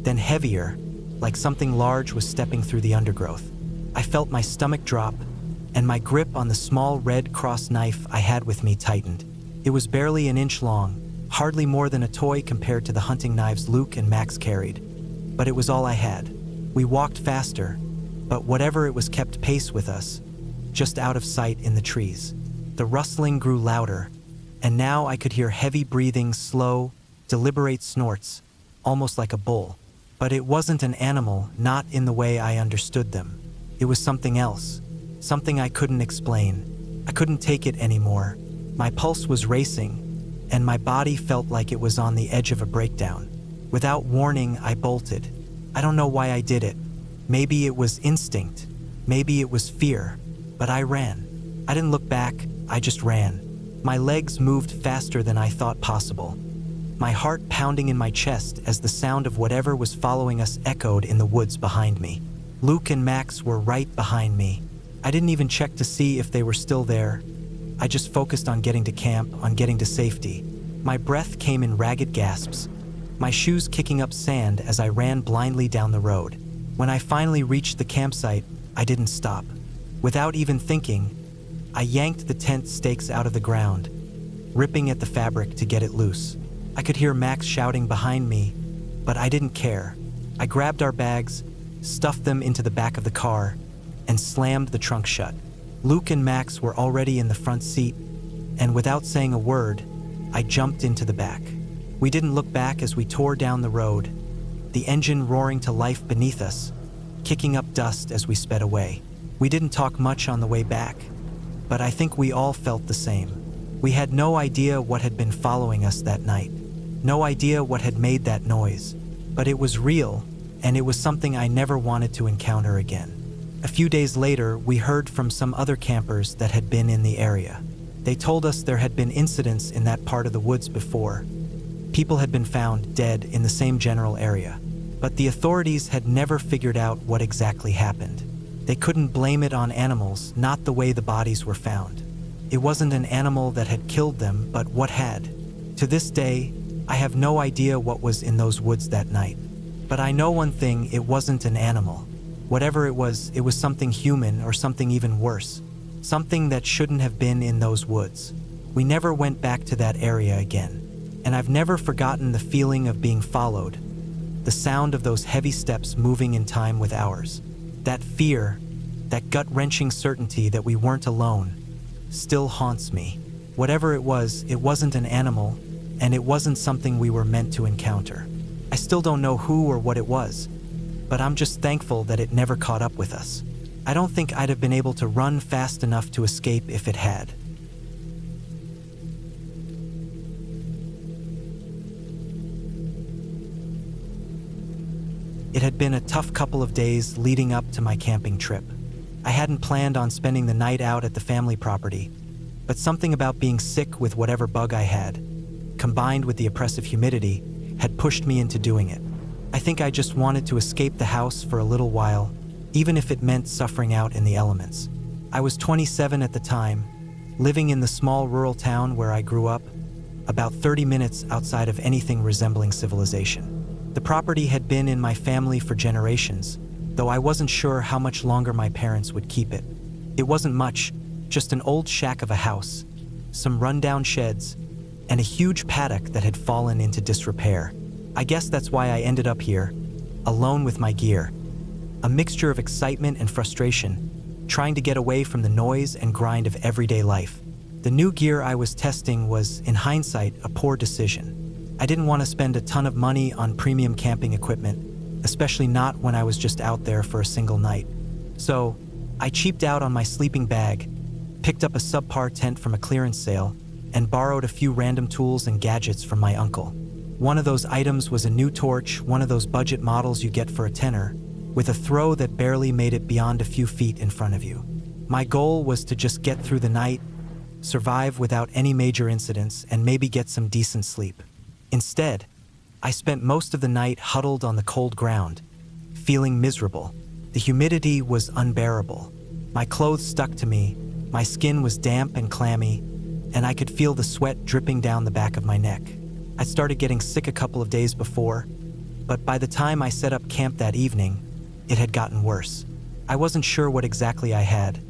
then heavier, like something large was stepping through the undergrowth. I felt my stomach drop, and my grip on the small Red Cross knife I had with me tightened. It was barely an inch long, hardly more than a toy compared to the hunting knives Luke and Max carried. But it was all I had. We walked faster, but whatever it was kept pace with us, just out of sight in the trees. The rustling grew louder, and now I could hear heavy breathing, slow, deliberate snorts, almost like a bull. But it wasn't an animal, not in the way I understood them. It was something else, something I couldn't explain. I couldn't take it anymore. My pulse was racing, and my body felt like it was on the edge of a breakdown. Without warning, I bolted. I don't know why I did it. Maybe it was instinct. Maybe it was fear. But I ran. I didn't look back, I just ran. My legs moved faster than I thought possible, my heart pounding in my chest as the sound of whatever was following us echoed in the woods behind me. Luke and Max were right behind me. I didn't even check to see if they were still there. I just focused on getting to camp, on getting to safety. My breath came in ragged gasps, my shoes kicking up sand as I ran blindly down the road. When I finally reached the campsite, I didn't stop. Without even thinking, I yanked the tent stakes out of the ground, ripping at the fabric to get it loose. I could hear Max shouting behind me, but I didn't care. I grabbed our bags, stuffed them into the back of the car, and slammed the trunk shut. Luke and Max were already in the front seat, and without saying a word, I jumped into the back. We didn't look back as we tore down the road, the engine roaring to life beneath us, kicking up dust as we sped away. We didn't talk much on the way back, but I think we all felt the same. We had no idea what had been following us that night, no idea what had made that noise, but it was real, and it was something I never wanted to encounter again. A few days later, we heard from some other campers that had been in the area. They told us there had been incidents in that part of the woods before. People had been found dead in the same general area, but the authorities had never figured out what exactly happened. They couldn't blame it on animals, not the way the bodies were found. It wasn't an animal that had killed them, but what had. To this day, I have no idea what was in those woods that night. But I know one thing, it wasn't an animal. Whatever it was something human or something even worse. Something that shouldn't have been in those woods. We never went back to that area again. And I've never forgotten the feeling of being followed. The sound of those heavy steps moving in time with ours. That fear, that gut-wrenching certainty that we weren't alone, still haunts me. Whatever it wasn't an animal, and it wasn't something we were meant to encounter. I still don't know who or what it was, but I'm just thankful that it never caught up with us. I don't think I'd have been able to run fast enough to escape if it had. It had been a tough couple of days leading up to my camping trip. I hadn't planned on spending the night out at the family property, but something about being sick with whatever bug I had, combined with the oppressive humidity, had pushed me into doing it. I think I just wanted to escape the house for a little while, even if it meant suffering out in the elements. I was 27 at the time, living in the small rural town where I grew up, about 30 minutes outside of anything resembling civilization. The property had been in my family for generations, though I wasn't sure how much longer my parents would keep it. It wasn't much, just an old shack of a house, some rundown sheds, and a huge paddock that had fallen into disrepair. I guess that's why I ended up here, alone with my gear. A mixture of excitement and frustration, trying to get away from the noise and grind of everyday life. The new gear I was testing was, in hindsight, a poor decision. I didn't want to spend a ton of money on premium camping equipment, especially not when I was just out there for a single night. So, I cheaped out on my sleeping bag, picked up a subpar tent from a clearance sale, and borrowed a few random tools and gadgets from my uncle. One of those items was a new torch, one of those budget models you get for a tenner, with a throw that barely made it beyond a few feet in front of you. My goal was to just get through the night, survive without any major incidents, and maybe get some decent sleep. Instead, I spent most of the night huddled on the cold ground, feeling miserable. The humidity was unbearable. My clothes stuck to me, my skin was damp and clammy, and I could feel the sweat dripping down the back of my neck. I started getting sick a couple of days before, but by the time I set up camp that evening, it had gotten worse. I wasn't sure what exactly I had.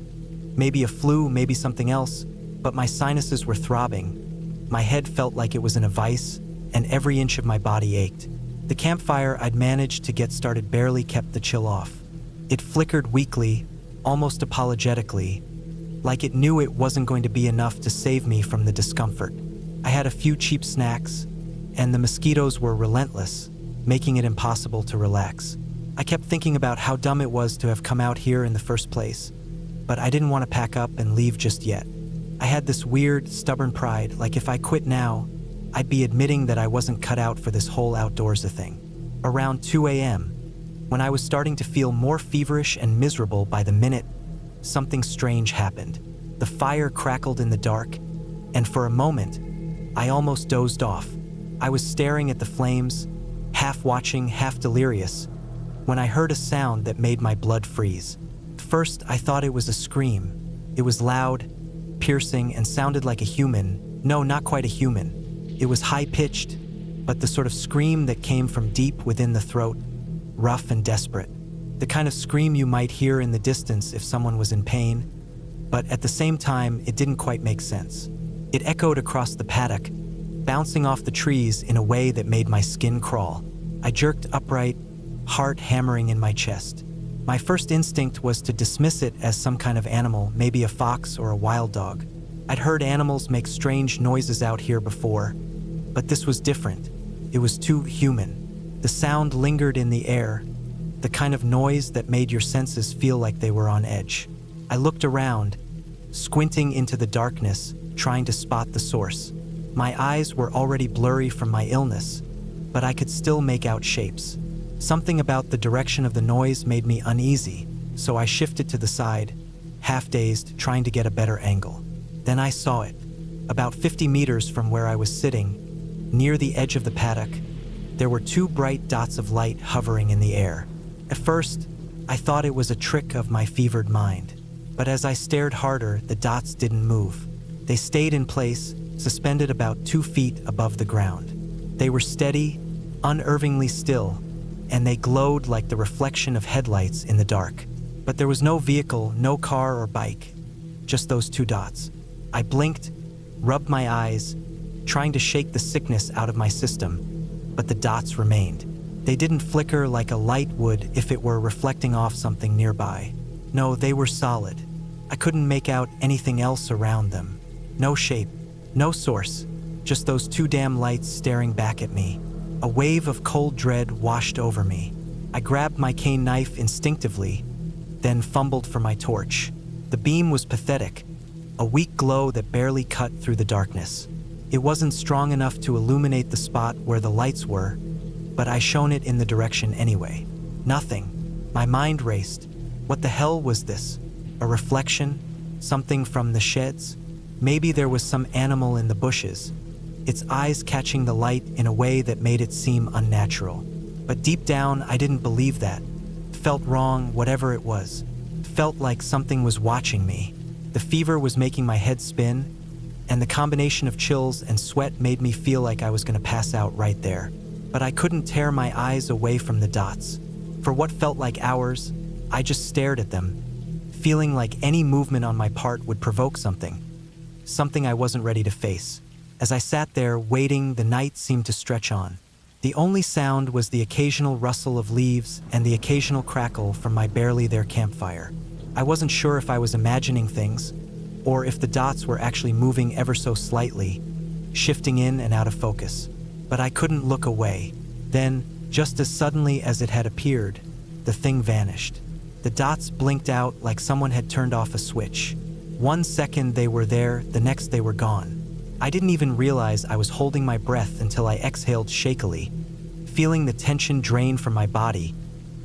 Maybe a flu, maybe something else, but my sinuses were throbbing. My head felt like it was in a vice, and every inch of my body ached. The campfire I'd managed to get started barely kept the chill off. It flickered weakly, almost apologetically, like it knew it wasn't going to be enough to save me from the discomfort. I had a few cheap snacks, and the mosquitoes were relentless, making it impossible to relax. I kept thinking about how dumb it was to have come out here in the first place, but I didn't want to pack up and leave just yet. I had this weird, stubborn pride, like if I quit now, I'd be admitting that I wasn't cut out for this whole outdoorsy thing. Around 2 a.m., when I was starting to feel more feverish and miserable by the minute, something strange happened. The fire crackled in the dark, and for a moment, I almost dozed off. I was staring at the flames, half watching, half delirious, when I heard a sound that made my blood freeze. First, I thought it was a scream. It was loud, piercing, and sounded like a human. No, not quite a human. It was high-pitched, but the sort of scream that came from deep within the throat, rough and desperate. The kind of scream you might hear in the distance if someone was in pain, but at the same time, it didn't quite make sense. It echoed across the paddock, bouncing off the trees in a way that made my skin crawl. I jerked upright, heart hammering in my chest. My first instinct was to dismiss it as some kind of animal, maybe a fox or a wild dog. I'd heard animals make strange noises out here before, but this was different. It was too human. The sound lingered in the air, the kind of noise that made your senses feel like they were on edge. I looked around, squinting into the darkness, trying to spot the source. My eyes were already blurry from my illness, but I could still make out shapes. Something about the direction of the noise made me uneasy, so I shifted to the side, half-dazed, trying to get a better angle. Then I saw it. About 50 meters from where I was sitting, near the edge of the paddock, there were two bright dots of light hovering in the air. At first, I thought it was a trick of my fevered mind. But as I stared harder, the dots didn't move. They stayed in place, suspended about 2 feet above the ground. They were steady, unnervingly still, and they glowed like the reflection of headlights in the dark. But there was no vehicle, no car or bike, just those 2 dots. I blinked, rubbed my eyes, trying to shake the sickness out of my system, but the dots remained. They didn't flicker like a light would if it were reflecting off something nearby. No, they were solid. I couldn't make out anything else around them. No shape, no source, just those 2 damn lights staring back at me. A wave of cold dread washed over me. I grabbed my cane knife instinctively, then fumbled for my torch. The beam was pathetic, a weak glow that barely cut through the darkness. It wasn't strong enough to illuminate the spot where the lights were, but I shone it in the direction anyway. Nothing. My mind raced. What the hell was this? A reflection? Something from the sheds? Maybe there was some animal in the bushes, its eyes catching the light in a way that made it seem unnatural. But deep down, I didn't believe that. It felt wrong, whatever it was. It felt like something was watching me. The fever was making my head spin, and the combination of chills and sweat made me feel like I was going to pass out right there. But I couldn't tear my eyes away from the dots. For what felt like hours, I just stared at them, feeling like any movement on my part would provoke something I wasn't ready to face. As I sat there waiting, the night seemed to stretch on. The only sound was the occasional rustle of leaves and the occasional crackle from my barely there campfire. I wasn't sure if I was imagining things, or if the dots were actually moving ever so slightly, shifting in and out of focus. But I couldn't look away. Then, just as suddenly as it had appeared, the thing vanished. The dots blinked out like someone had turned off a switch. 1 second they were there, the next they were gone. I didn't even realize I was holding my breath until I exhaled shakily, feeling the tension drain from my body,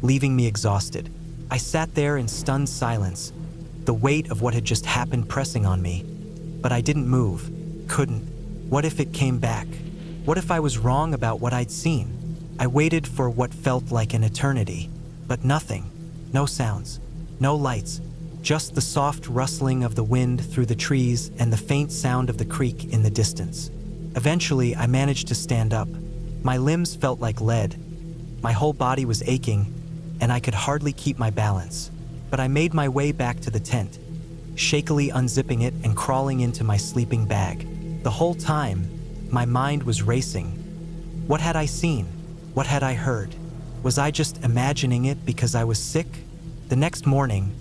leaving me exhausted. I sat there in stunned silence, the weight of what had just happened pressing on me. But I didn't move, couldn't. What if it came back? What if I was wrong about what I'd seen? I waited for what felt like an eternity, but nothing. No sounds, no lights, just the soft rustling of the wind through the trees and the faint sound of the creek in the distance. Eventually, I managed to stand up. My limbs felt like lead. My whole body was aching, and I could hardly keep my balance. But I made my way back to the tent, shakily unzipping it and crawling into my sleeping bag. The whole time, my mind was racing. What had I seen? What had I heard? Was I just imagining it because I was sick? The next morning,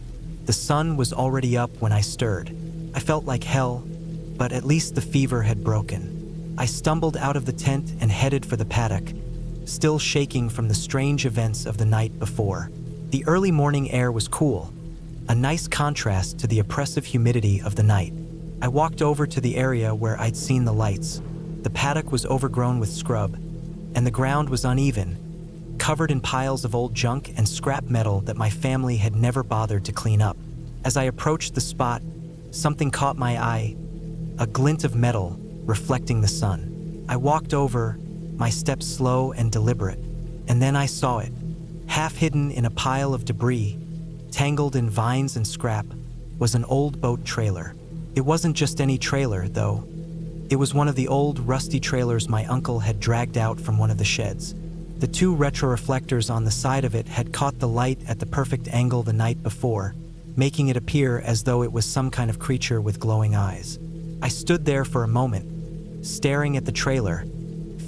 the sun was already up when I stirred. I felt like hell, but at least the fever had broken. I stumbled out of the tent and headed for the paddock, still shaking from the strange events of the night before. The early morning air was cool, a nice contrast to the oppressive humidity of the night. I walked over to the area where I'd seen the lights. The paddock was overgrown with scrub, and the ground was uneven, covered in piles of old junk and scrap metal that my family had never bothered to clean up. As I approached the spot, something caught my eye, a glint of metal reflecting the sun. I walked over, my steps slow and deliberate, and then I saw it. Half hidden in a pile of debris, tangled in vines and scrap, was an old boat trailer. It wasn't just any trailer, though. It was one of the old, rusty trailers my uncle had dragged out from one of the sheds. The 2 retroreflectors on the side of it had caught the light at the perfect angle the night before, making it appear as though it was some kind of creature with glowing eyes. I stood there for a moment, staring at the trailer,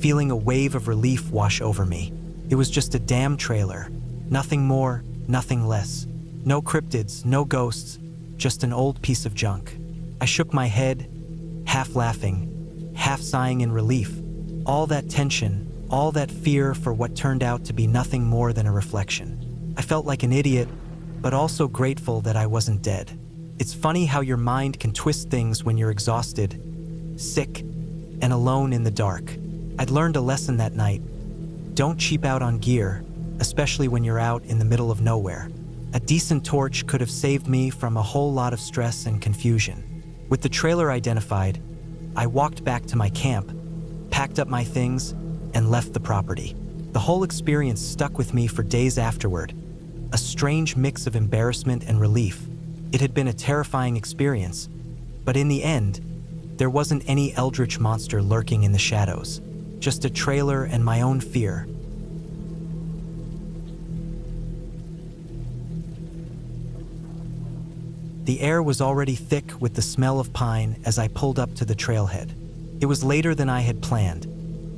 feeling a wave of relief wash over me. It was just a damn trailer. Nothing more, nothing less. No cryptids, no ghosts, just an old piece of junk. I shook my head, half laughing, half sighing in relief. All that tension, all that fear for what turned out to be nothing more than a reflection. I felt like an idiot, but also grateful that I wasn't dead. It's funny how your mind can twist things when you're exhausted, sick, and alone in the dark. I'd learned a lesson that night. Don't cheap out on gear, especially when you're out in the middle of nowhere. A decent torch could have saved me from a whole lot of stress and confusion. With the trailer identified, I walked back to my camp, packed up my things, and left the property. The whole experience stuck with me for days afterward, a strange mix of embarrassment and relief. It had been a terrifying experience, but in the end, there wasn't any eldritch monster lurking in the shadows, just a trailer and my own fear. The air was already thick with the smell of pine as I pulled up to the trailhead. It was later than I had planned,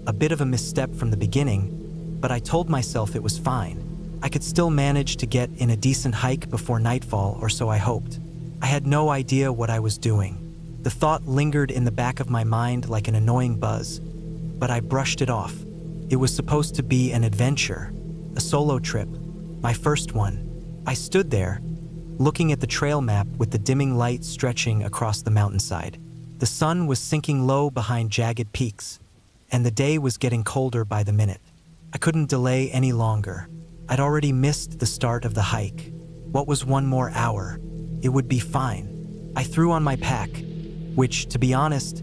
a bit of a misstep from the beginning, but I told myself it was fine. I could still manage to get in a decent hike before nightfall, or so I hoped. I had no idea what I was doing. The thought lingered in the back of my mind like an annoying buzz, but I brushed it off. It was supposed to be an adventure, a solo trip, my first one. I stood there, looking at the trail map with the dimming light stretching across the mountainside. The sun was sinking low behind jagged peaks, and the day was getting colder by the minute. I couldn't delay any longer. I'd already missed the start of the hike. What was one more hour? It would be fine. I threw on my pack, which, to be honest,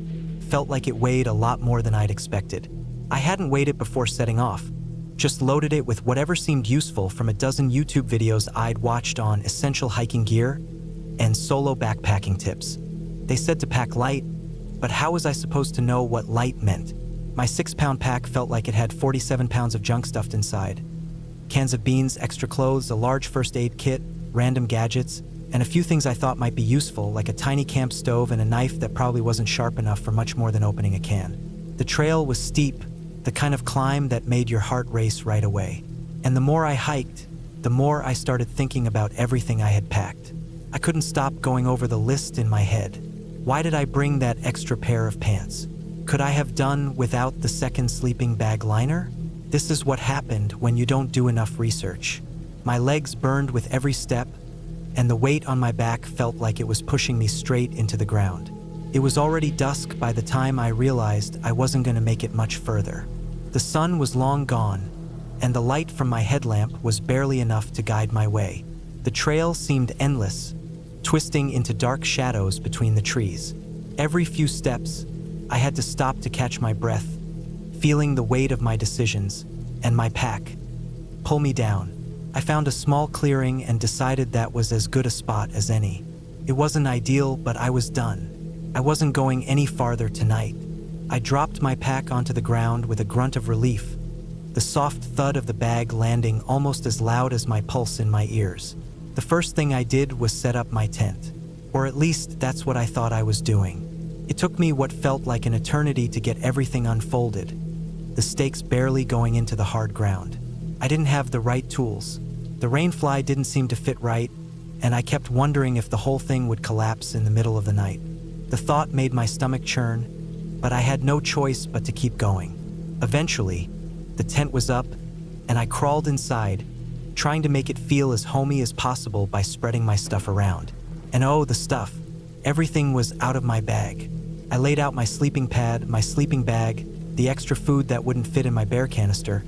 felt like it weighed a lot more than I'd expected. I hadn't weighed it before setting off, just loaded it with whatever seemed useful from a dozen YouTube videos I'd watched on essential hiking gear and solo backpacking tips. They said to pack light, but how was I supposed to know what light meant? My 6-pound pack felt like it had 47 pounds of junk stuffed inside. Cans of beans, extra clothes, a large first aid kit, random gadgets, and a few things I thought might be useful, like a tiny camp stove and a knife that probably wasn't sharp enough for much more than opening a can. The trail was steep, the kind of climb that made your heart race right away. And the more I hiked, the more I started thinking about everything I had packed. I couldn't stop going over the list in my head. Why did I bring that extra pair of pants? Could I have done without the second sleeping bag liner? This is what happened when you don't do enough research. My legs burned with every step, and the weight on my back felt like it was pushing me straight into the ground. It was already dusk by the time I realized I wasn't going to make it much further. The sun was long gone, and the light from my headlamp was barely enough to guide my way. The trail seemed endless, twisting into dark shadows between the trees. Every few steps, I had to stop to catch my breath, feeling the weight of my decisions and my pack pull me down. I found a small clearing and decided that was as good a spot as any. It wasn't ideal, but I was done. I wasn't going any farther tonight. I dropped my pack onto the ground with a grunt of relief, the soft thud of the bag landing almost as loud as my pulse in my ears. The first thing I did was set up my tent, or at least that's what I thought I was doing. It took me what felt like an eternity to get everything unfolded, the stakes barely going into the hard ground. I didn't have the right tools. The rainfly didn't seem to fit right, and I kept wondering if the whole thing would collapse in the middle of the night. The thought made my stomach churn, but I had no choice but to keep going. Eventually, the tent was up, and I crawled inside, trying to make it feel as homey as possible by spreading my stuff around. And oh, the stuff. Everything was out of my bag. I laid out my sleeping pad, my sleeping bag, the extra food that wouldn't fit in my bear canister,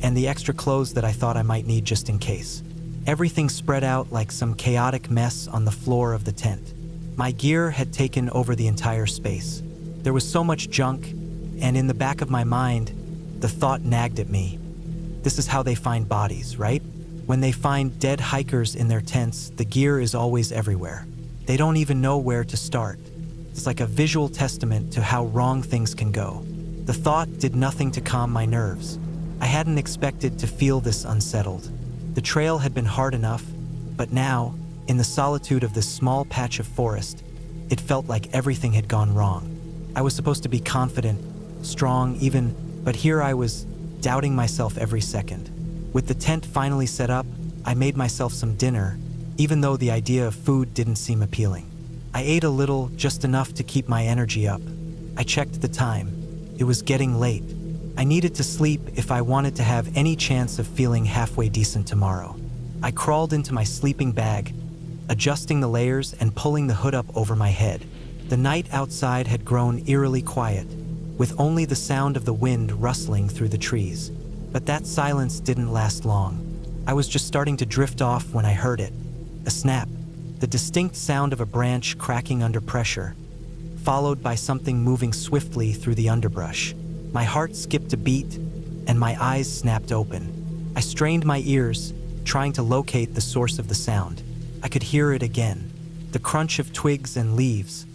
and the extra clothes that I thought I might need just in case. Everything spread out like some chaotic mess on the floor of the tent. My gear had taken over the entire space. There was so much junk, and in the back of my mind, the thought nagged at me. This is how they find bodies, right? When they find dead hikers in their tents, the gear is always everywhere. They don't even know where to start. It's like a visual testament to how wrong things can go. The thought did nothing to calm my nerves. I hadn't expected to feel this unsettled. The trail had been hard enough, but now, in the solitude of this small patch of forest, it felt like everything had gone wrong. I was supposed to be confident, strong even, but here I was, doubting myself every second. With the tent finally set up, I made myself some dinner, even though the idea of food didn't seem appealing. I ate a little, just enough to keep my energy up. I checked the time. It was getting late. I needed to sleep if I wanted to have any chance of feeling halfway decent tomorrow. I crawled into my sleeping bag, adjusting the layers and pulling the hood up over my head. The night outside had grown eerily quiet, with only the sound of the wind rustling through the trees. But that silence didn't last long. I was just starting to drift off when I heard it. A snap, the distinct sound of a branch cracking under pressure, followed by something moving swiftly through the underbrush. My heart skipped a beat, and my eyes snapped open. I strained my ears, trying to locate the source of the sound. I could hear it again, the crunch of twigs and leaves,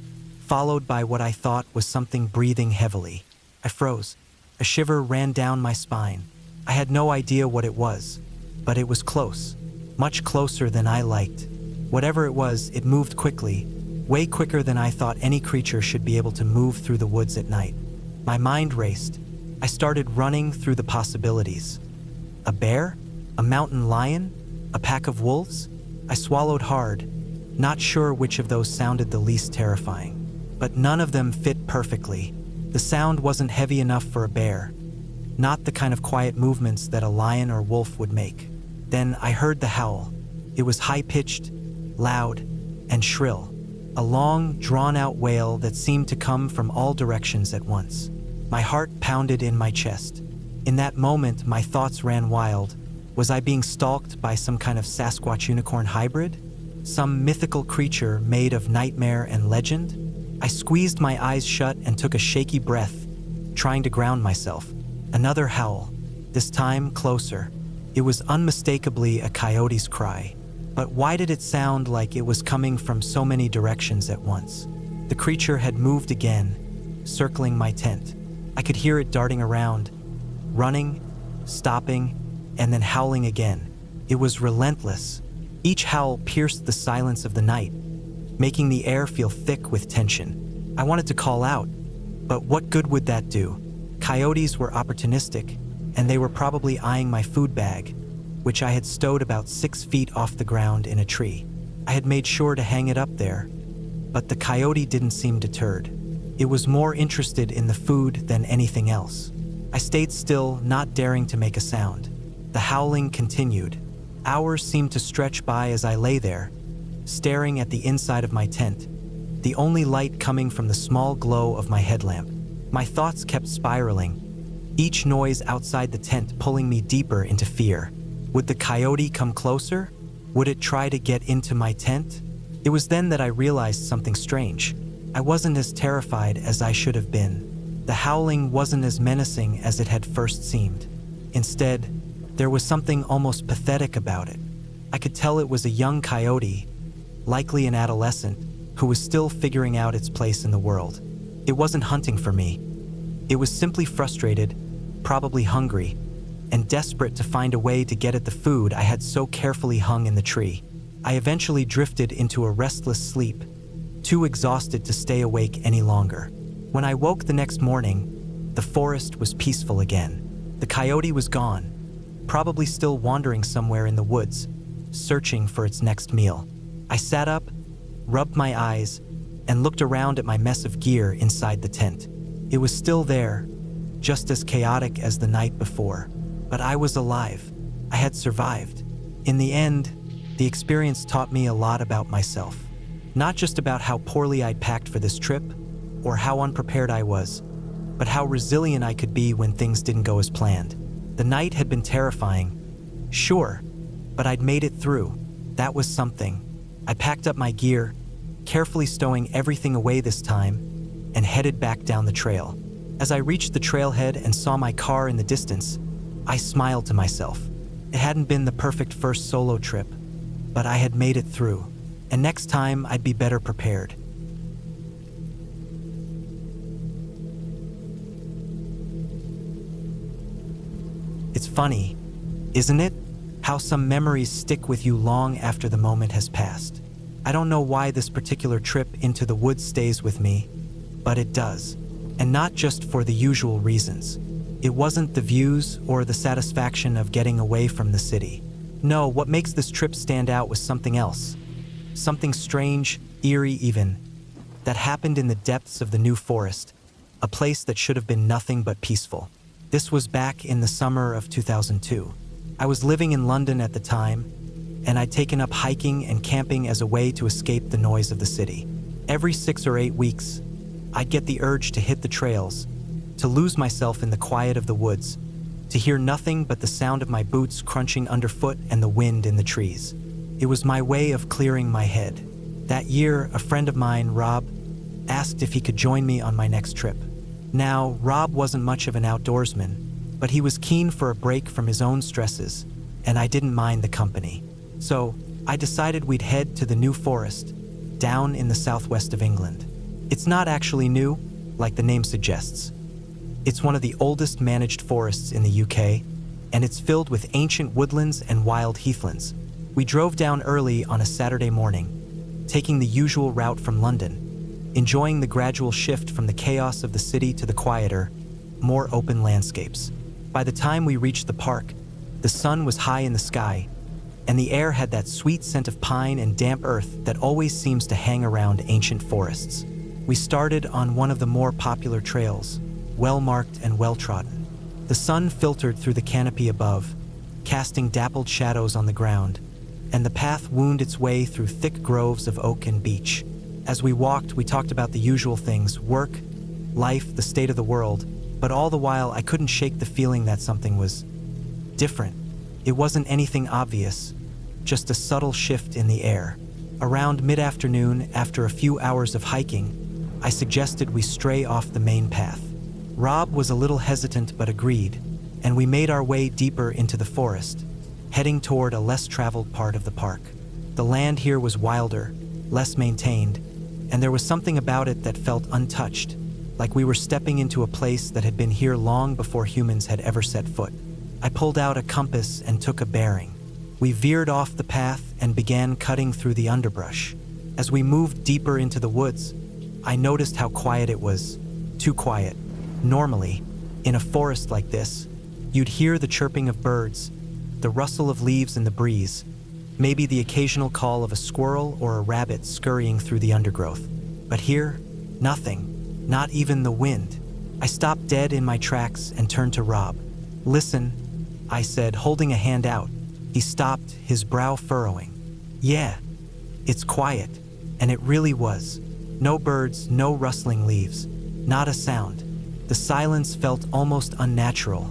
followed by what I thought was something breathing heavily. I froze. A shiver ran down my spine. I had no idea what it was, but it was close, much closer than I liked. Whatever it was, it moved quickly, way quicker than I thought any creature should be able to move through the woods at night. My mind raced. I started running through the possibilities. A bear? A mountain lion? A pack of wolves? I swallowed hard, not sure which of those sounded the least terrifying. But none of them fit perfectly. The sound wasn't heavy enough for a bear, not the kind of quiet movements that a lion or wolf would make. Then I heard the howl. It was high-pitched, loud, and shrill. A long, drawn-out wail that seemed to come from all directions at once. My heart pounded in my chest. In that moment, my thoughts ran wild. Was I being stalked by some kind of Sasquatch-unicorn hybrid? Some mythical creature made of nightmare and legend? I squeezed my eyes shut and took a shaky breath, trying to ground myself. Another howl, this time closer. It was unmistakably a coyote's cry. But why did it sound like it was coming from so many directions at once? The creature had moved again, circling my tent. I could hear it darting around, running, stopping, and then howling again. It was relentless. Each howl pierced the silence of the night, making the air feel thick with tension. I wanted to call out, but what good would that do? Coyotes were opportunistic, and they were probably eyeing my food bag, which I had stowed about 6 feet off the ground in a tree. I had made sure to hang it up there, but the coyote didn't seem deterred. It was more interested in the food than anything else. I stayed still, not daring to make a sound. The howling continued. Hours seemed to stretch by as I lay there, staring at the inside of my tent, the only light coming from the small glow of my headlamp. My thoughts kept spiraling, each noise outside the tent pulling me deeper into fear. Would the coyote come closer? Would it try to get into my tent? It was then that I realized something strange. I wasn't as terrified as I should have been. The howling wasn't as menacing as it had first seemed. Instead, there was something almost pathetic about it. I could tell it was a young coyote, likely an adolescent, who was still figuring out its place in the world. It wasn't hunting for me. It was simply frustrated, probably hungry, and desperate to find a way to get at the food I had so carefully hung in the tree. I eventually drifted into a restless sleep, too exhausted to stay awake any longer. When I woke the next morning, the forest was peaceful again. The coyote was gone, probably still wandering somewhere in the woods, searching for its next meal. I sat up, rubbed my eyes, and looked around at my mess of gear inside the tent. It was still there, just as chaotic as the night before. But I was alive. I had survived. In the end, the experience taught me a lot about myself. Not just about how poorly I'd packed for this trip, or how unprepared I was, but how resilient I could be when things didn't go as planned. The night had been terrifying, sure, but I'd made it through. That was something. I packed up my gear, carefully stowing everything away this time, and headed back down the trail. As I reached the trailhead and saw my car in the distance, I smiled to myself. It hadn't been the perfect first solo trip, but I had made it through, and next time I'd be better prepared. It's funny, isn't it? How some memories stick with you long after the moment has passed. I don't know why this particular trip into the woods stays with me, but it does. And not just for the usual reasons. It wasn't the views or the satisfaction of getting away from the city. No, what makes this trip stand out was something else. Something strange, eerie even, that happened in the depths of the New Forest, a place that should have been nothing but peaceful. This was back in the summer of 2002. I was living in London at the time, and I'd taken up hiking and camping as a way to escape the noise of the city. Every 6 or 8 weeks, I'd get the urge to hit the trails, to lose myself in the quiet of the woods, to hear nothing but the sound of my boots crunching underfoot and the wind in the trees. It was my way of clearing my head. That year, a friend of mine, Rob, asked if he could join me on my next trip. Now, Rob wasn't much of an outdoorsman, but he was keen for a break from his own stresses, and I didn't mind the company. So, I decided we'd head to the New Forest, down in the southwest of England. It's not actually new, like the name suggests. It's one of the oldest managed forests in the UK, and it's filled with ancient woodlands and wild heathlands. We drove down early on a Saturday morning, taking the usual route from London, enjoying the gradual shift from the chaos of the city to the quieter, more open landscapes. By the time we reached the park, the sun was high in the sky, and the air had that sweet scent of pine and damp earth that always seems to hang around ancient forests. We started on one of the more popular trails, well-marked and well-trodden. The sun filtered through the canopy above, casting dappled shadows on the ground, and the path wound its way through thick groves of oak and beech. As we walked, we talked about the usual things: work, life, the state of the world, but all the while I couldn't shake the feeling that something was different. It wasn't anything obvious, just a subtle shift in the air. Around mid-afternoon, after a few hours of hiking, I suggested we stray off the main path. Rob was a little hesitant but agreed, and we made our way deeper into the forest, heading toward a less traveled part of the park. The land here was wilder, less maintained, and there was something about it that felt untouched, like we were stepping into a place that had been here long before humans had ever set foot. I pulled out a compass and took a bearing. We veered off the path and began cutting through the underbrush. As we moved deeper into the woods, I noticed how quiet it was. Too quiet. Normally, in a forest like this, you'd hear the chirping of birds, the rustle of leaves in the breeze, maybe the occasional call of a squirrel or a rabbit scurrying through the undergrowth. But here, nothing, not even the wind. I stopped dead in my tracks and turned to Rob. "Listen," I said, holding a hand out. He stopped, his brow furrowing. "Yeah, it's quiet." And it really was. No birds, no rustling leaves, not a sound. The silence felt almost unnatural,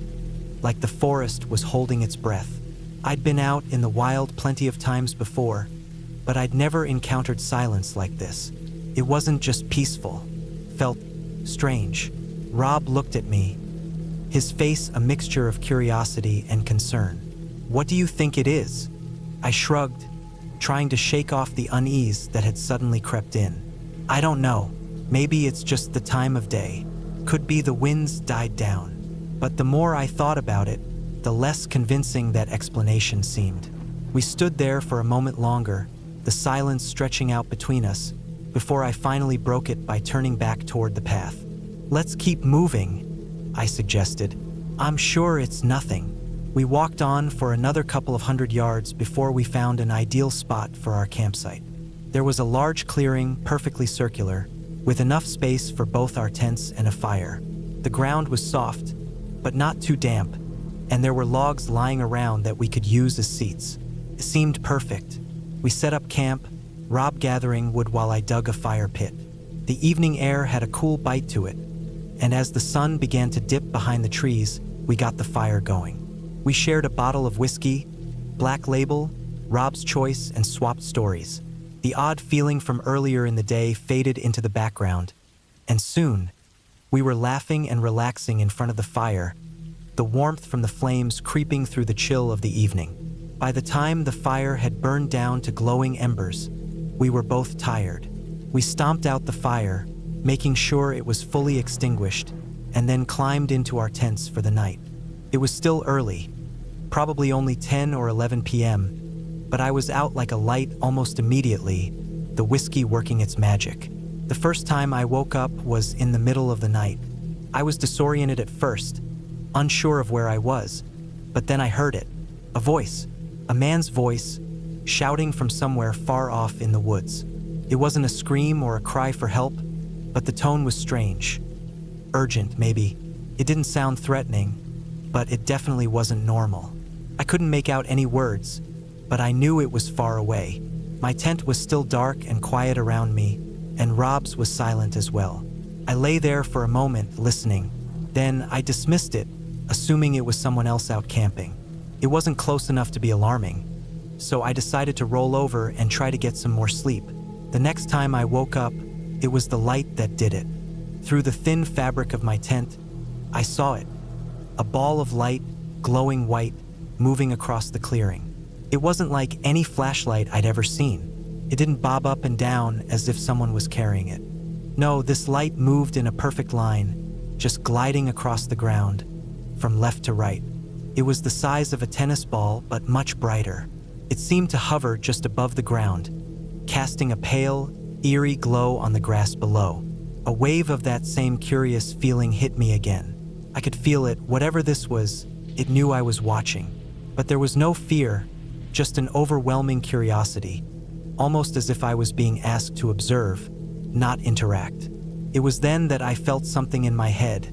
like the forest was holding its breath. I'd been out in the wild plenty of times before, but I'd never encountered silence like this. It wasn't just peaceful, felt strange. Rob looked at me, his face a mixture of curiosity and concern. "What do you think it is?" I shrugged, trying to shake off the unease that had suddenly crept in. "I don't know. Maybe it's just the time of day. Could be the winds died down." But the more I thought about it, the less convincing that explanation seemed. We stood there for a moment longer, the silence stretching out between us, before I finally broke it by turning back toward the path. "Let's keep moving," I suggested. "I'm sure it's nothing." We walked on for another couple of 100 yards before we found an ideal spot for our campsite. There was a large clearing, perfectly circular, with enough space for both our tents and a fire. The ground was soft, but not too damp, and there were logs lying around that we could use as seats. It seemed perfect. We set up camp, Rob gathering wood while I dug a fire pit. The evening air had a cool bite to it, and as the sun began to dip behind the trees, we got the fire going. We shared a bottle of whiskey, Black Label, Rob's Choice, and swapped stories. The odd feeling from earlier in the day faded into the background, and soon, we were laughing and relaxing in front of the fire, the warmth from the flames creeping through the chill of the evening. By the time the fire had burned down to glowing embers, we were both tired. We stomped out the fire, making sure it was fully extinguished, and then climbed into our tents for the night. It was still early, probably only 10 or 11 p.m., but I was out like a light almost immediately, the whiskey working its magic. The first time I woke up was in the middle of the night. I was disoriented at first, unsure of where I was, but then I heard it. A voice, a man's voice, shouting from somewhere far off in the woods. It wasn't a scream or a cry for help, but the tone was strange. Urgent, maybe. It didn't sound threatening, but it definitely wasn't normal. I couldn't make out any words, but I knew it was far away. My tent was still dark and quiet around me, and Rob's was silent as well. I lay there for a moment, listening. Then I dismissed it, assuming it was someone else out camping. It wasn't close enough to be alarming, so I decided to roll over and try to get some more sleep. The next time I woke up, it was the light that did it. Through the thin fabric of my tent, I saw it. A ball of light, glowing white, moving across the clearing. It wasn't like any flashlight I'd ever seen. It didn't bob up and down as if someone was carrying it. No, this light moved in a perfect line, just gliding across the ground, from left to right. It was the size of a tennis ball, but much brighter. It seemed to hover just above the ground, casting a pale, eerie glow on the grass below. A wave of that same curious feeling hit me again. I could feel it, whatever this was, it knew I was watching. But there was no fear, just an overwhelming curiosity, almost as if I was being asked to observe, not interact. It was then that I felt something in my head,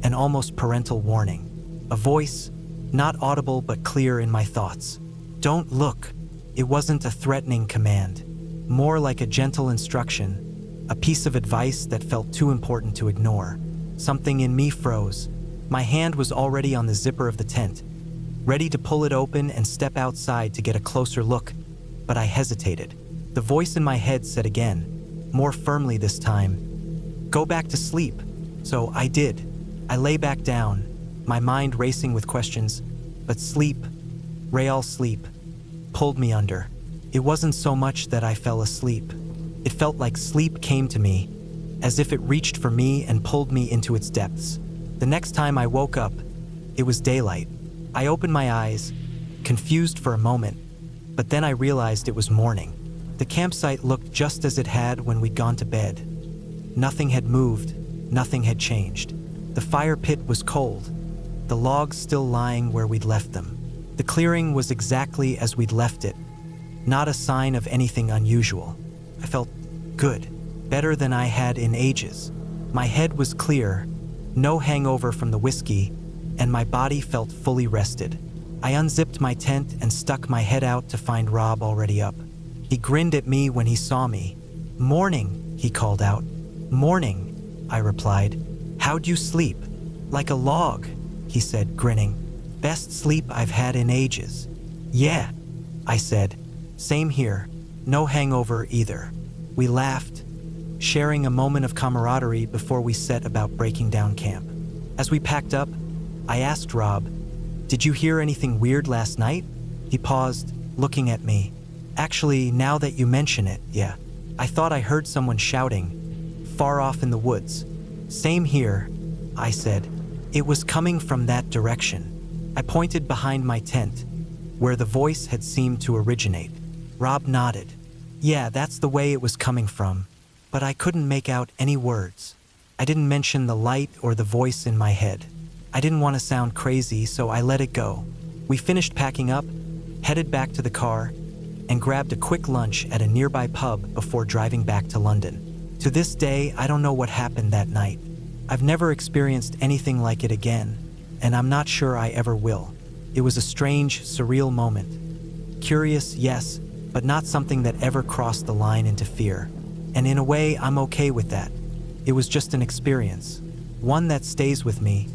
an almost parental warning. A voice, not audible but clear in my thoughts. Don't look. It wasn't a threatening command, more like a gentle instruction, a piece of advice that felt too important to ignore. Something in me froze. My hand was already on the zipper of the tent, ready to pull it open and step outside to get a closer look, but I hesitated. The voice in my head said again, more firmly this time, "Go back to sleep." So I did. I lay back down, my mind racing with questions, but sleep, real sleep, pulled me under. It wasn't so much that I fell asleep. It felt like sleep came to me, as if it reached for me and pulled me into its depths. The next time I woke up, it was daylight. I opened my eyes, confused for a moment, but then I realized it was morning. The campsite looked just as it had when we'd gone to bed. Nothing had moved, nothing had changed. The fire pit was cold, the logs still lying where we'd left them. The clearing was exactly as we'd left it, not a sign of anything unusual. I felt good, better than I had in ages. My head was clear, no hangover from the whiskey, and my body felt fully rested. I unzipped my tent and stuck my head out to find Rob already up. He grinned at me when he saw me. "Morning," he called out. "Morning," I replied. "How'd you sleep?" "Like a log," he said, grinning. "Best sleep I've had in ages." "Yeah," I said. "Same here. No hangover either." We laughed, sharing a moment of camaraderie before we set about breaking down camp. As we packed up, I asked Rob, "Did you hear anything weird last night?" He paused, looking at me. "Actually, now that you mention it, yeah. I thought I heard someone shouting, far off in the woods." "Same here," I said. "It was coming from that direction." I pointed behind my tent, where the voice had seemed to originate. Rob nodded. "Yeah, that's the way it was coming from, but I couldn't make out any words. I didn't mention the light or the voice in my head. I didn't want to sound crazy, so I let it go." We finished packing up, headed back to the car, and grabbed a quick lunch at a nearby pub before driving back to London. To this day, I don't know what happened that night. I've never experienced anything like it again, and I'm not sure I ever will. It was a strange, surreal moment. Curious, yes, but not something that ever crossed the line into fear. And in a way, I'm okay with that. It was just an experience, one that stays with me,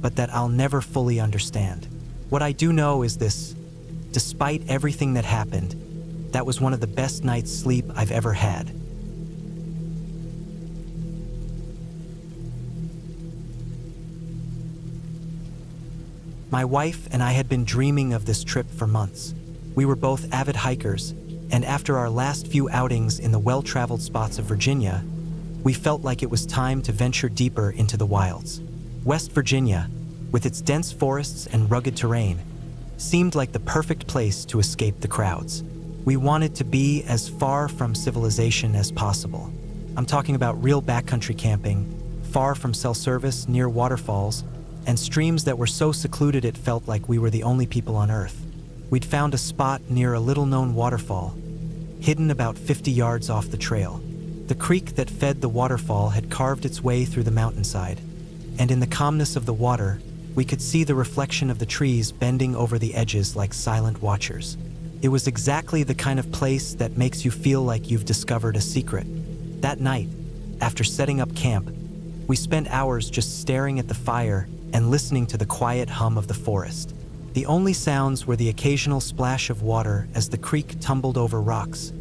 but that I'll never fully understand. What I do know is this: despite everything that happened, that was one of the best nights' sleep I've ever had. My wife and I had been dreaming of this trip for months. We were both avid hikers, and after our last few outings in the well-traveled spots of Virginia, we felt like it was time to venture deeper into the wilds. West Virginia, with its dense forests and rugged terrain, seemed like the perfect place to escape the crowds. We wanted to be as far from civilization as possible. I'm talking about real backcountry camping, far from cell service, near waterfalls, and streams that were so secluded it felt like we were the only people on Earth. We'd found a spot near a little-known waterfall, hidden about 50 yards off the trail. The creek that fed the waterfall had carved its way through the mountainside, and in the calmness of the water, we could see the reflection of the trees bending over the edges like silent watchers. It was exactly the kind of place that makes you feel like you've discovered a secret. That night, after setting up camp, we spent hours just staring at the fire and listening to the quiet hum of the forest. The only sounds were the occasional splash of water as the creek tumbled over rocks,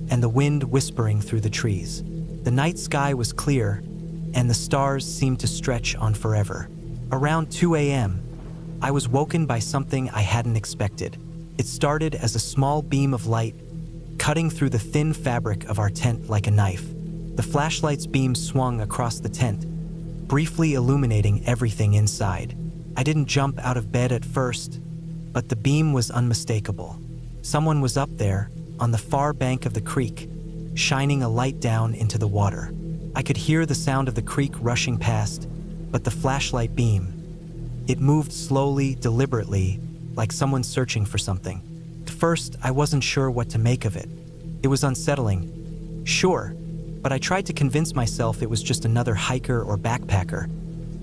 and the wind whispering through the trees. The night sky was clear, and the stars seemed to stretch on forever. Around 2 a.m., I was woken by something I hadn't expected. It started as a small beam of light, cutting through the thin fabric of our tent like a knife. The flashlight's beam swung across the tent, briefly illuminating everything inside. I didn't jump out of bed at first, but the beam was unmistakable. Someone was up there, on the far bank of the creek, shining a light down into the water. I could hear the sound of the creek rushing past, but the flashlight beam, it moved slowly, deliberately, like someone searching for something. At first, I wasn't sure what to make of it. It was unsettling, sure, but I tried to convince myself it was just another hiker or backpacker.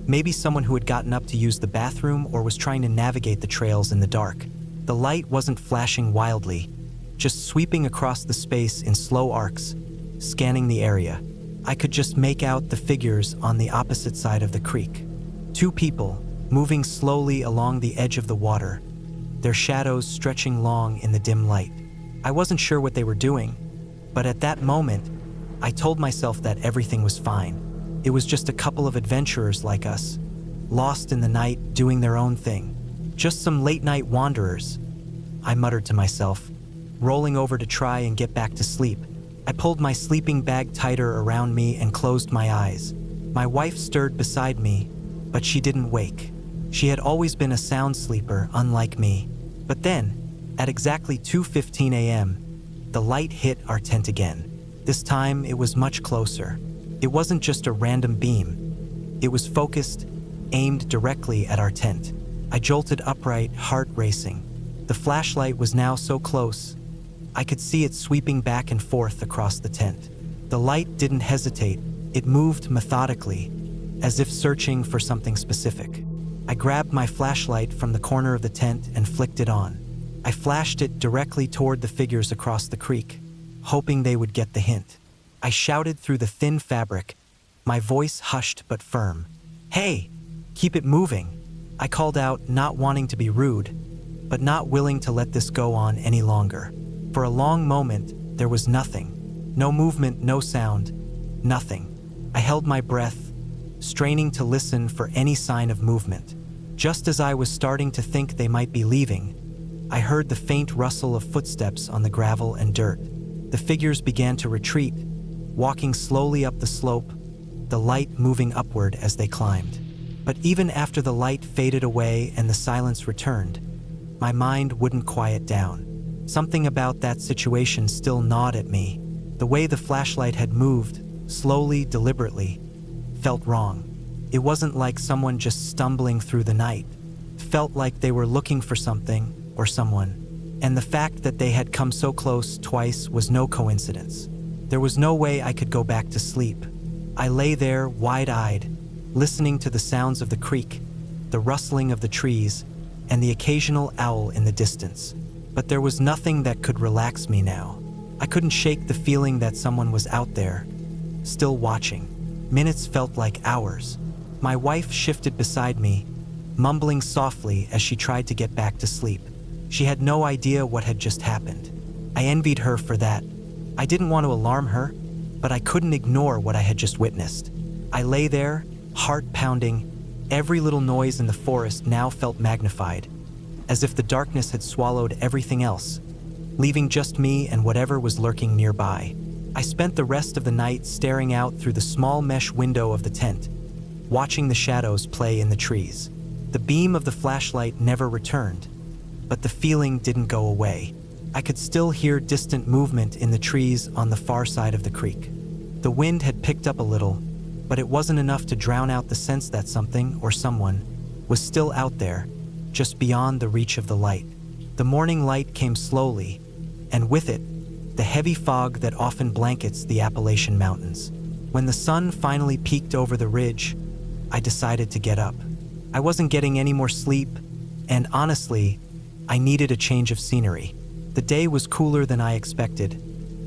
Maybe someone who had gotten up to use the bathroom or was trying to navigate the trails in the dark. The light wasn't flashing wildly, just sweeping across the space in slow arcs, scanning the area. I could just make out the figures on the opposite side of the creek. Two people, moving slowly along the edge of the water, their shadows stretching long in the dim light. I wasn't sure what they were doing, but at that moment, I told myself that everything was fine. It was just a couple of adventurers like us, lost in the night, doing their own thing. Just some late-night wanderers, I muttered to myself, rolling over to try and get back to sleep. I pulled my sleeping bag tighter around me and closed my eyes. My wife stirred beside me, but she didn't wake. She had always been a sound sleeper, unlike me. But then, at exactly 2:15 a.m., the light hit our tent again. This time, it was much closer. It wasn't just a random beam. It was focused, aimed directly at our tent. I jolted upright, heart racing. The flashlight was now so close, I could see it sweeping back and forth across the tent. The light didn't hesitate. It moved methodically, as if searching for something specific. I grabbed my flashlight from the corner of the tent and flicked it on. I flashed it directly toward the figures across the creek, hoping they would get the hint. I shouted through the thin fabric, my voice hushed but firm. "Hey, keep it moving." I called out, not wanting to be rude, but not willing to let this go on any longer. For a long moment, there was nothing. No movement, no sound, nothing. I held my breath, straining to listen for any sign of movement. Just as I was starting to think they might be leaving, I heard the faint rustle of footsteps on the gravel and dirt. The figures began to retreat, walking slowly up the slope, the light moving upward as they climbed. But even after the light faded away and the silence returned, my mind wouldn't quiet down. Something about that situation still gnawed at me. The way the flashlight had moved, slowly, deliberately, felt wrong. It wasn't like someone just stumbling through the night. It felt like they were looking for something or someone. And the fact that they had come so close twice was no coincidence. There was no way I could go back to sleep. I lay there, wide-eyed, listening to the sounds of the creek, the rustling of the trees, and the occasional owl in the distance. But there was nothing that could relax me now. I couldn't shake the feeling that someone was out there, still watching. Minutes felt like hours. My wife shifted beside me, mumbling softly as she tried to get back to sleep. She had no idea what had just happened. I envied her for that. I didn't want to alarm her, but I couldn't ignore what I had just witnessed. I lay there, heart pounding. Every little noise in the forest now felt magnified, as if the darkness had swallowed everything else, leaving just me and whatever was lurking nearby. I spent the rest of the night staring out through the small mesh window of the tent, watching the shadows play in the trees. The beam of the flashlight never returned, but the feeling didn't go away. I could still hear distant movement in the trees on the far side of the creek. The wind had picked up a little, but it wasn't enough to drown out the sense that something or someone was still out there, just beyond the reach of the light. The morning light came slowly, and with it, the heavy fog that often blankets the Appalachian Mountains. When the sun finally peeked over the ridge, I decided to get up. I wasn't getting any more sleep, and honestly, I needed a change of scenery. The day was cooler than I expected,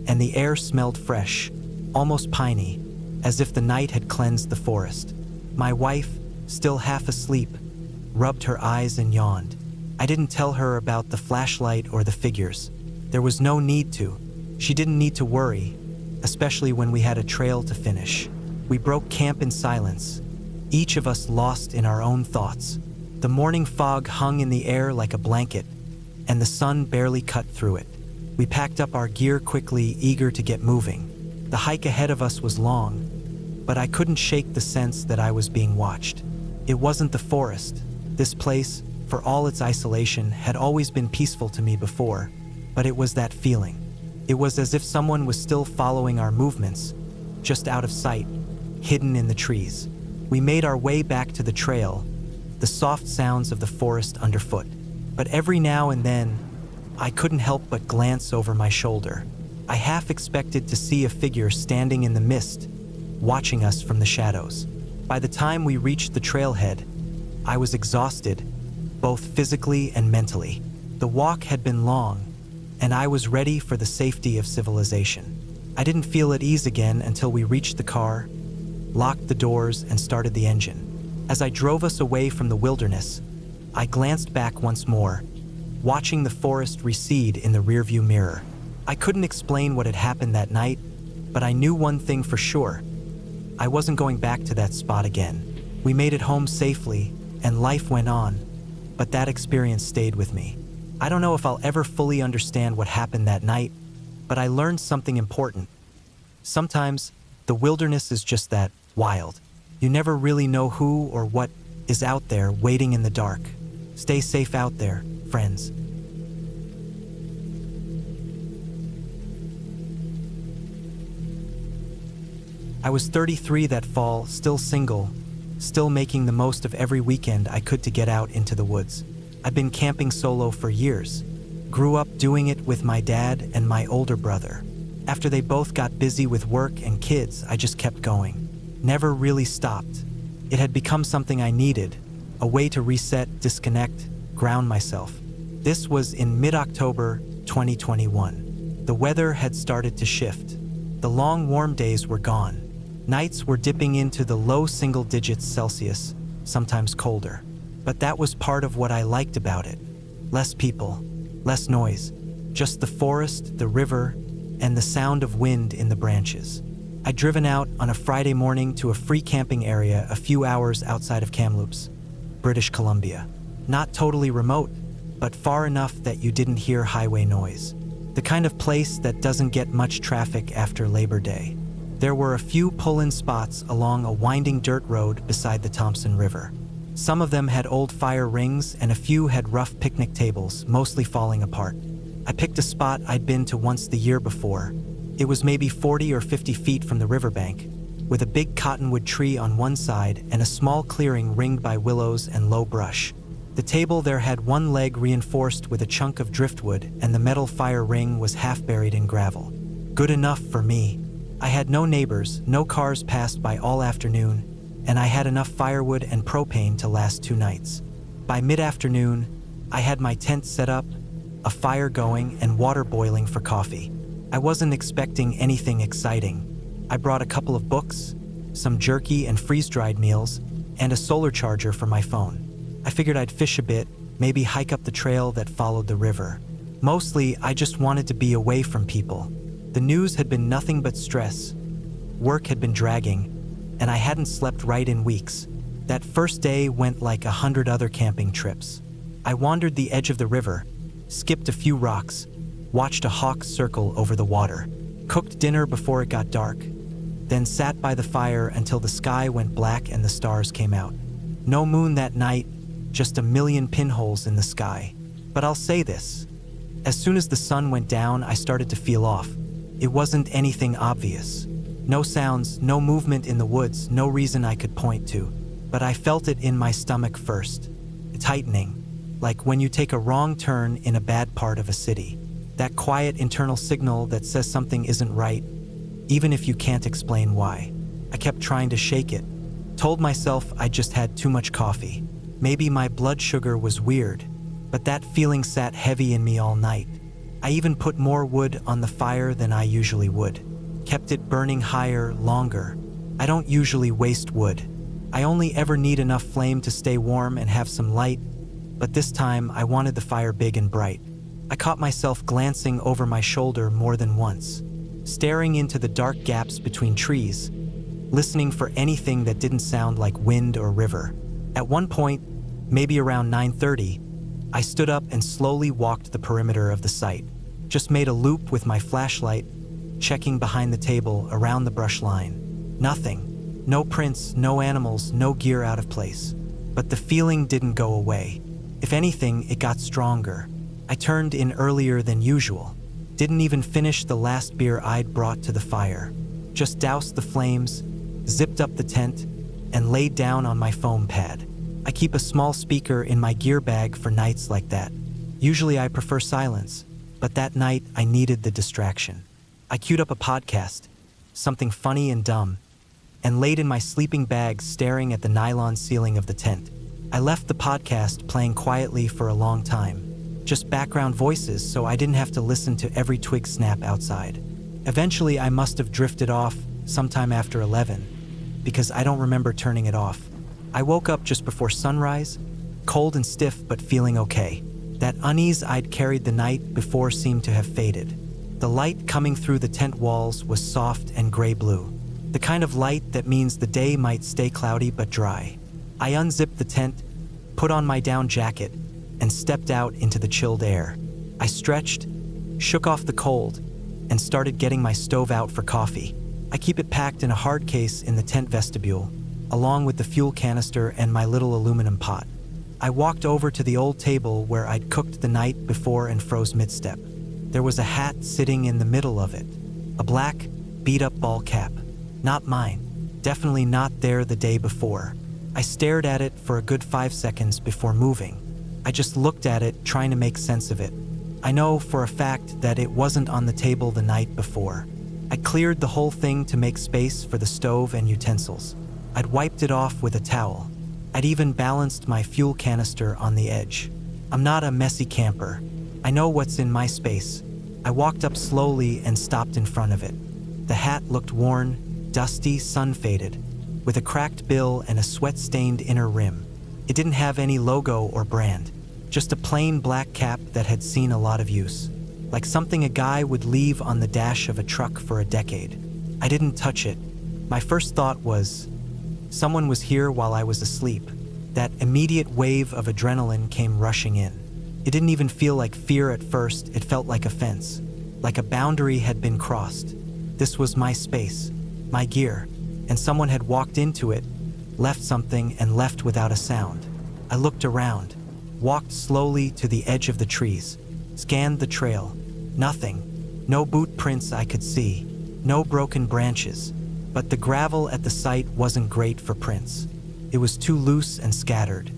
and the air smelled fresh, almost piney, as if the night had cleansed the forest. My wife, still half asleep, rubbed her eyes and yawned. I didn't tell her about the flashlight or the figures. There was no need to. She didn't need to worry, especially when we had a trail to finish. We broke camp in silence, each of us lost in our own thoughts. The morning fog hung in the air like a blanket, and the sun barely cut through it. We packed up our gear quickly, eager to get moving. The hike ahead of us was long, but I couldn't shake the sense that I was being watched. It wasn't the forest. This place, for all its isolation, had always been peaceful to me before, but it was that feeling. It was as if someone was still following our movements, just out of sight, hidden in the trees. We made our way back to the trail, the soft sounds of the forest underfoot. But every now and then, I couldn't help but glance over my shoulder. I half expected to see a figure standing in the mist, watching us from the shadows. By the time we reached the trailhead, I was exhausted, both physically and mentally. The walk had been long, and I was ready for the safety of civilization. I didn't feel at ease again until we reached the car, locked the doors, and started the engine. As I drove us away from the wilderness, I glanced back once more, watching the forest recede in the rearview mirror. I couldn't explain what had happened that night, but I knew one thing for sure. I wasn't going back to that spot again. We made it home safely, and life went on, but that experience stayed with me. I don't know if I'll ever fully understand what happened that night, but I learned something important. Sometimes, the wilderness is just that, wild. You never really know who or what is out there waiting in the dark. Stay safe out there, friends. I was 33 that fall, still single, still making the most of every weekend I could to get out into the woods. I've been camping solo for years. Grew up doing it with my dad and my older brother. After they both got busy with work and kids, I just kept going. Never really stopped. It had become something I needed, a way to reset, disconnect, ground myself. This was in mid-October 2021. The weather had started to shift. The long warm days were gone. Nights were dipping into the low single digits Celsius, sometimes colder. But that was part of what I liked about it. Less people, less noise, just the forest, the river, and the sound of wind in the branches. I'd driven out on a Friday morning to a free camping area a few hours outside of Kamloops, British Columbia. Not totally remote, but far enough that you didn't hear highway noise. The kind of place that doesn't get much traffic after Labor Day. There were a few pull-in spots along a winding dirt road beside the Thompson River. Some of them had old fire rings and a few had rough picnic tables, mostly falling apart. I picked a spot I'd been to once the year before. It was maybe 40 or 50 feet from the riverbank, with a big cottonwood tree on one side and a small clearing ringed by willows and low brush. The table there had one leg reinforced with a chunk of driftwood, and the metal fire ring was half buried in gravel. Good enough for me. I had no neighbors, no cars passed by all afternoon, and I had enough firewood and propane to last 2 nights. By mid-afternoon, I had my tent set up, a fire going, and water boiling for coffee. I wasn't expecting anything exciting. I brought a couple of books, some jerky and freeze-dried meals, and a solar charger for my phone. I figured I'd fish a bit, maybe hike up the trail that followed the river. Mostly, I just wanted to be away from people. The news had been nothing but stress. Work had been dragging, and I hadn't slept right in weeks. That first day went like 100 other camping trips. I wandered the edge of the river, skipped a few rocks, watched a hawk circle over the water, cooked dinner before it got dark, then sat by the fire until the sky went black and the stars came out. No moon that night, just a million pinholes in the sky. But I'll say this. As soon as the sun went down, I started to feel off. It wasn't anything obvious. No sounds, no movement in the woods, no reason I could point to. But I felt it in my stomach first. Tightening, like when you take a wrong turn in a bad part of a city. That quiet internal signal that says something isn't right, even if you can't explain why. I kept trying to shake it. Told myself I just had too much coffee. Maybe my blood sugar was weird, but that feeling sat heavy in me all night. I even put more wood on the fire than I usually would. Kept it burning higher, longer. I don't usually waste wood. I only ever need enough flame to stay warm and have some light, but this time I wanted the fire big and bright. I caught myself glancing over my shoulder more than once, staring into the dark gaps between trees, listening for anything that didn't sound like wind or river. At one point, Maybe around 9:30, I stood up and slowly walked the perimeter of the site. Just made a loop with my flashlight, checking behind the table around the brush line. Nothing. No prints, no animals, no gear out of place. But the feeling didn't go away. If anything, it got stronger. I turned in earlier than usual. Didn't even finish the last beer I'd brought to the fire. Just doused the flames, zipped up the tent, and laid down on my foam pad. I keep a small speaker in my gear bag for nights like that. Usually I prefer silence, but that night I needed the distraction. I queued up a podcast, something funny and dumb, and laid in my sleeping bag staring at the nylon ceiling of the tent. I left the podcast playing quietly for a long time. Just background voices so I didn't have to listen to every twig snap outside. Eventually I must have drifted off sometime after 11, because I don't remember turning it off. I woke up just before sunrise, cold and stiff but feeling okay. That unease I'd carried the night before seemed to have faded. The light coming through the tent walls was soft and gray-blue. The kind of light that means the day might stay cloudy but dry. I unzipped the tent, put on my down jacket, and stepped out into the chilled air. I stretched, shook off the cold, and started getting my stove out for coffee. I keep it packed in a hard case in the tent vestibule, along with the fuel canister and my little aluminum pot. I walked over to the old table where I'd cooked the night before and froze mid-step. There was a hat sitting in the middle of it, a black, beat-up ball cap. Not mine, definitely not there the day before. I stared at it for a good 5 seconds before moving. I just looked at it, trying to make sense of it. I know for a fact that it wasn't on the table the night before. I cleared the whole thing to make space for the stove and utensils. I'd wiped it off with a towel. I'd even balanced my fuel canister on the edge. I'm not a messy camper. I know what's in my space. I walked up slowly and stopped in front of it. The hat looked worn, dusty, sun-faded, with a cracked bill and a sweat-stained inner rim. It didn't have any logo or brand, just a plain black cap that had seen a lot of use, like something a guy would leave on the dash of a truck for a decade. I didn't touch it. My first thought was, someone was here while I was asleep. That immediate wave of adrenaline came rushing in. It didn't even feel like fear at first, it felt like a fence, like a boundary had been crossed. This was my space, my gear, and someone had walked into it, left something, and left without a sound. I looked around, walked slowly to the edge of the trees, scanned the trail. Nothing. No boot prints I could see, no broken branches, but the gravel at the site wasn't great for prints. It was too loose and scattered.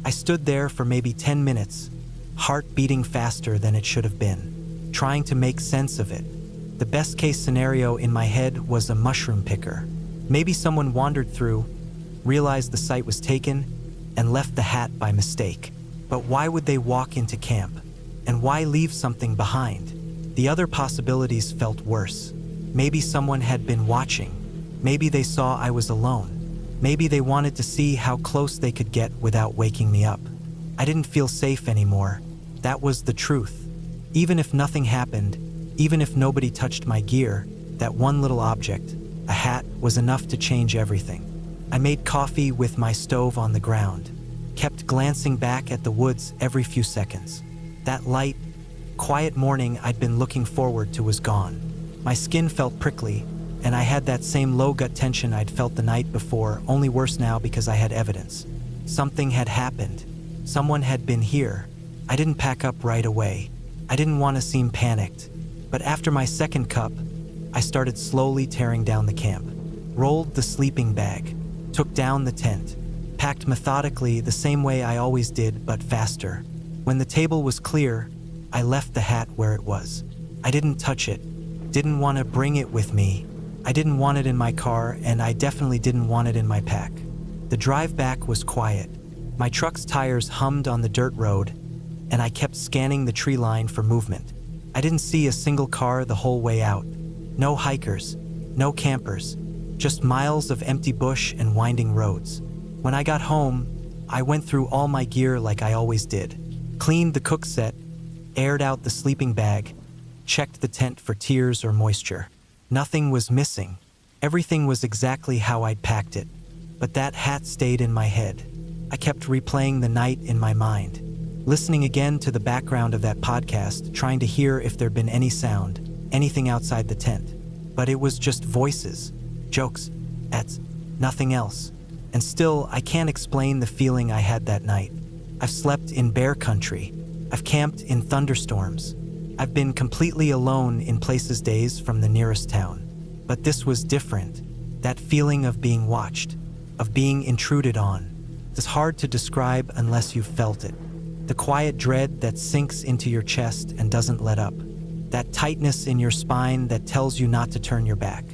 I stood there for maybe 10 minutes, heart beating faster than it should have been, trying to make sense of it. The best case scenario in my head was a mushroom picker. Maybe someone wandered through, realized the site was taken, and left the hat by mistake. But why would they walk into camp? And why leave something behind? The other possibilities felt worse. Maybe someone had been watching. Maybe they saw I was alone. Maybe they wanted to see how close they could get without waking me up. I didn't feel safe anymore. That was the truth. Even if nothing happened, even if nobody touched my gear, that one little object, a hat, was enough to change everything. I made coffee with my stove on the ground, kept glancing back at the woods every few seconds. That light, quiet morning I'd been looking forward to was gone. My skin felt prickly, and I had that same low gut tension I'd felt the night before, only worse now because I had evidence. Something had happened. Someone had been here. I didn't pack up right away. I didn't want to seem panicked. But after my second cup, I started slowly tearing down the camp, rolled the sleeping bag, took down the tent, packed methodically the same way I always did, but faster. When the table was clear, I left the hat where it was. I didn't touch it, didn't want to bring it with me. I didn't want it in my car, and I definitely didn't want it in my pack. The drive back was quiet. My truck's tires hummed on the dirt road, and I kept scanning the tree line for movement. I didn't see a single car the whole way out. No hikers, no campers, just miles of empty bush and winding roads. When I got home, I went through all my gear like I always did. Cleaned the cook set, aired out the sleeping bag, checked the tent for tears or moisture. Nothing was missing. Everything was exactly how I'd packed it. But that hat stayed in my head. I kept replaying the night in my mind, listening again to the background of that podcast, trying to hear if there'd been any sound, anything outside the tent. But it was just voices, jokes, nothing else. And still, I can't explain the feeling I had that night. I've slept in bear country. I've camped in thunderstorms. I've been completely alone in places days from the nearest town. But this was different. That feeling of being watched, of being intruded on, is hard to describe unless you've felt it. The quiet dread that sinks into your chest and doesn't let up. That tightness in your spine that tells you not to turn your back.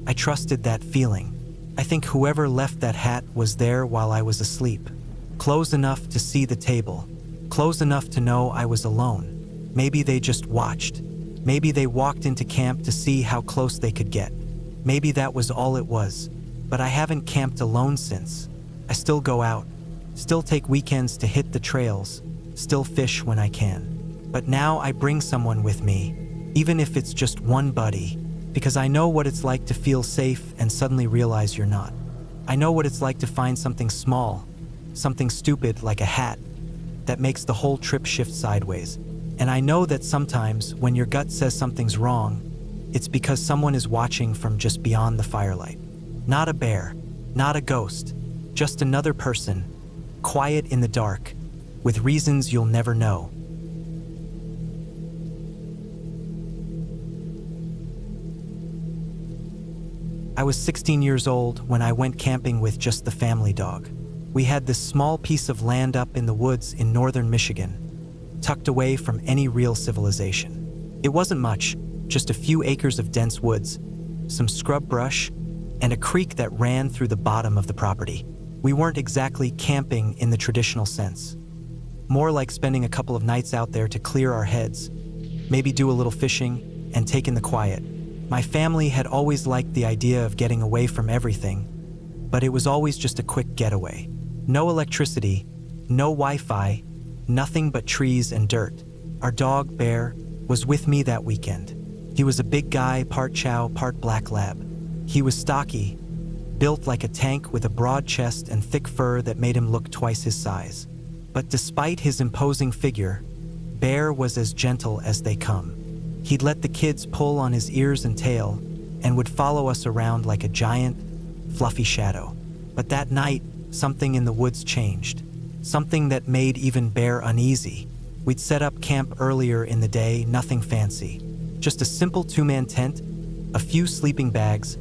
I trusted that feeling. I think whoever left that hat was there while I was asleep. Close enough to see the table. Close enough to know I was alone. Maybe they just watched. Maybe they walked into camp to see how close they could get. Maybe that was all it was. But I haven't camped alone since. I still go out. Still take weekends to hit the trails. Still fish when I can. But now I bring someone with me, even if it's just one buddy, because I know what it's like to feel safe and suddenly realize you're not. I know what it's like to find something small, something stupid like a hat, that makes the whole trip shift sideways. And I know that sometimes when your gut says something's wrong, it's because someone is watching from just beyond the firelight. Not a bear, not a ghost, just another person, quiet in the dark, with reasons you'll never know. I was 16 years old when I went camping with just the family dog. We had this small piece of land up in the woods in northern Michigan, tucked away from any real civilization. It wasn't much, just a few acres of dense woods, some scrub brush, and a creek that ran through the bottom of the property. We weren't exactly camping in the traditional sense. More like spending a couple of nights out there to clear our heads, maybe do a little fishing, and take in the quiet. My family had always liked the idea of getting away from everything, but it was always just a quick getaway. No electricity, no Wi-Fi, nothing but trees and dirt. Our dog, Bear, was with me that weekend. He was a big guy, part chow, part black lab. He was stocky, built like a tank with a broad chest and thick fur that made him look twice his size. But despite his imposing figure, Bear was as gentle as they come. He'd let the kids pull on his ears and tail and would follow us around like a giant, fluffy shadow. But that night, something in the woods changed. Something that made even Bear uneasy. We'd set up camp earlier in the day, nothing fancy. Just a simple two-man tent, a few sleeping bags,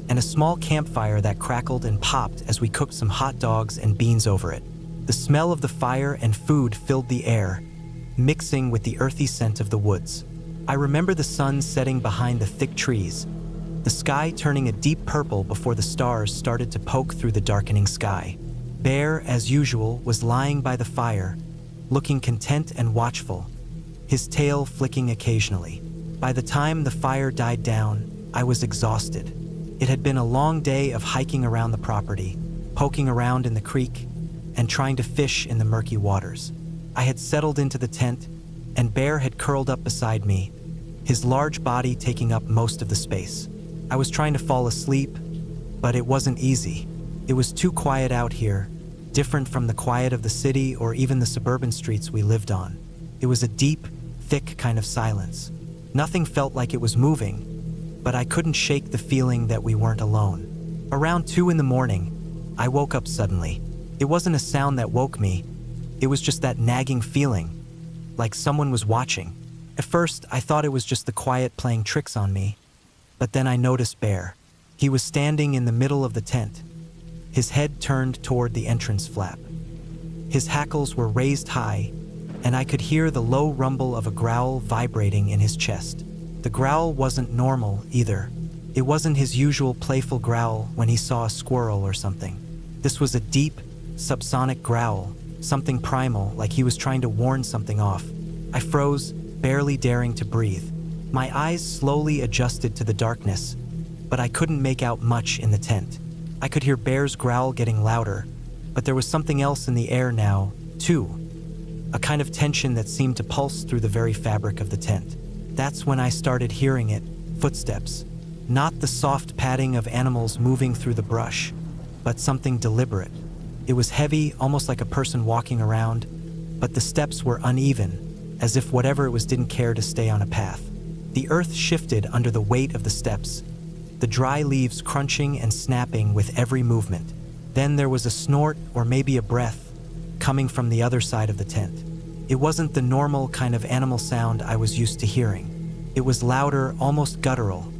and a small campfire that crackled and popped as we cooked some hot dogs and beans over it. The smell of the fire and food filled the air, mixing with the earthy scent of the woods. I remember the sun setting behind the thick trees, the sky turning a deep purple before the stars started to poke through the darkening sky. Bear, as usual, was lying by the fire, looking content and watchful, his tail flicking occasionally. By the time the fire died down, I was exhausted. It had been a long day of hiking around the property, poking around in the creek, and trying to fish in the murky waters. I had settled into the tent, and Bear had curled up beside me, his large body taking up most of the space. I was trying to fall asleep, but it wasn't easy. It was too quiet out here, different from the quiet of the city or even the suburban streets we lived on. It was a deep, thick kind of silence. Nothing felt like it was moving, but I couldn't shake the feeling that we weren't alone. Around 2 a.m, I woke up suddenly. It wasn't a sound that woke me. It was just that nagging feeling, like someone was watching. At first, I thought it was just the quiet playing tricks on me, but then I noticed Bear. He was standing in the middle of the tent, his head turned toward the entrance flap. His hackles were raised high, and I could hear the low rumble of a growl vibrating in his chest. The growl wasn't normal either. It wasn't his usual playful growl when he saw a squirrel or something. This was a deep, subsonic growl, something primal, like he was trying to warn something off. I froze, barely daring to breathe. My eyes slowly adjusted to the darkness, but I couldn't make out much in the tent. I could hear Bear's growl getting louder, but there was something else in the air now, too. A kind of tension that seemed to pulse through the very fabric of the tent. That's when I started hearing it, footsteps. Not the soft padding of animals moving through the brush, but something deliberate. It was heavy, almost like a person walking around, but the steps were uneven, as if whatever it was didn't care to stay on a path. The earth shifted under the weight of the steps, the dry leaves crunching and snapping with every movement. Then there was a snort, or maybe a breath, coming from the other side of the tent. It wasn't the normal kind of animal sound I was used to hearing. It was louder, almost guttural,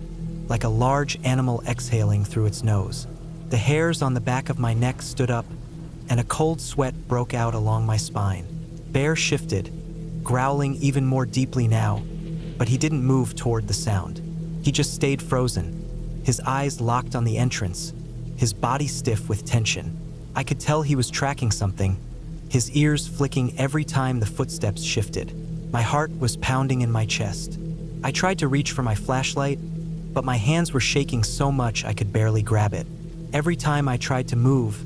like a large animal exhaling through its nose. The hairs on the back of my neck stood up, and a cold sweat broke out along my spine. Bear shifted, growling even more deeply now, but he didn't move toward the sound. He just stayed frozen, his eyes locked on the entrance, his body stiff with tension. I could tell he was tracking something, his ears flicking every time the footsteps shifted. My heart was pounding in my chest. I tried to reach for my flashlight, but my hands were shaking so much I could barely grab it. Every time I tried to move,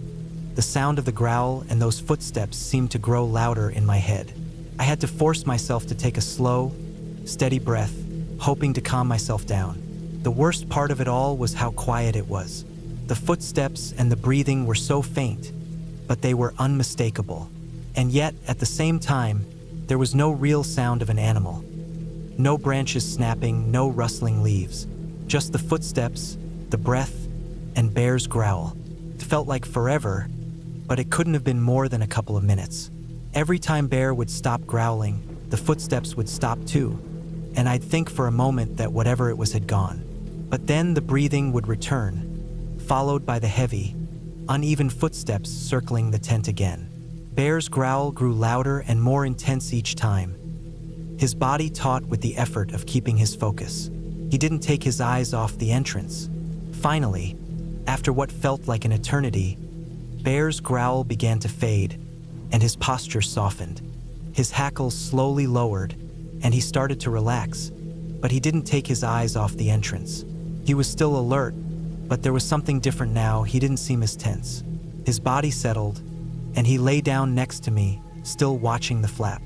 the sound of the growl and those footsteps seemed to grow louder in my head. I had to force myself to take a slow, steady breath, hoping to calm myself down. The worst part of it all was how quiet it was. The footsteps and the breathing were so faint, but they were unmistakable. And yet, at the same time, there was no real sound of an animal. No branches snapping, no rustling leaves. Just the footsteps, the breath, and Bear's growl. It felt like forever, but it couldn't have been more than a couple of minutes. Every time Bear would stop growling, the footsteps would stop too, and I'd think for a moment that whatever it was had gone. But then the breathing would return, followed by the heavy, uneven footsteps circling the tent again. Bear's growl grew louder and more intense each time, his body taut with the effort of keeping his focus. He didn't take his eyes off the entrance. Finally, after what felt like an eternity, Bear's growl began to fade, and his posture softened. His hackles slowly lowered, and he started to relax, but he didn't take his eyes off the entrance. He was still alert, but there was something different now. He didn't seem as tense. His body settled, and he lay down next to me, still watching the flap.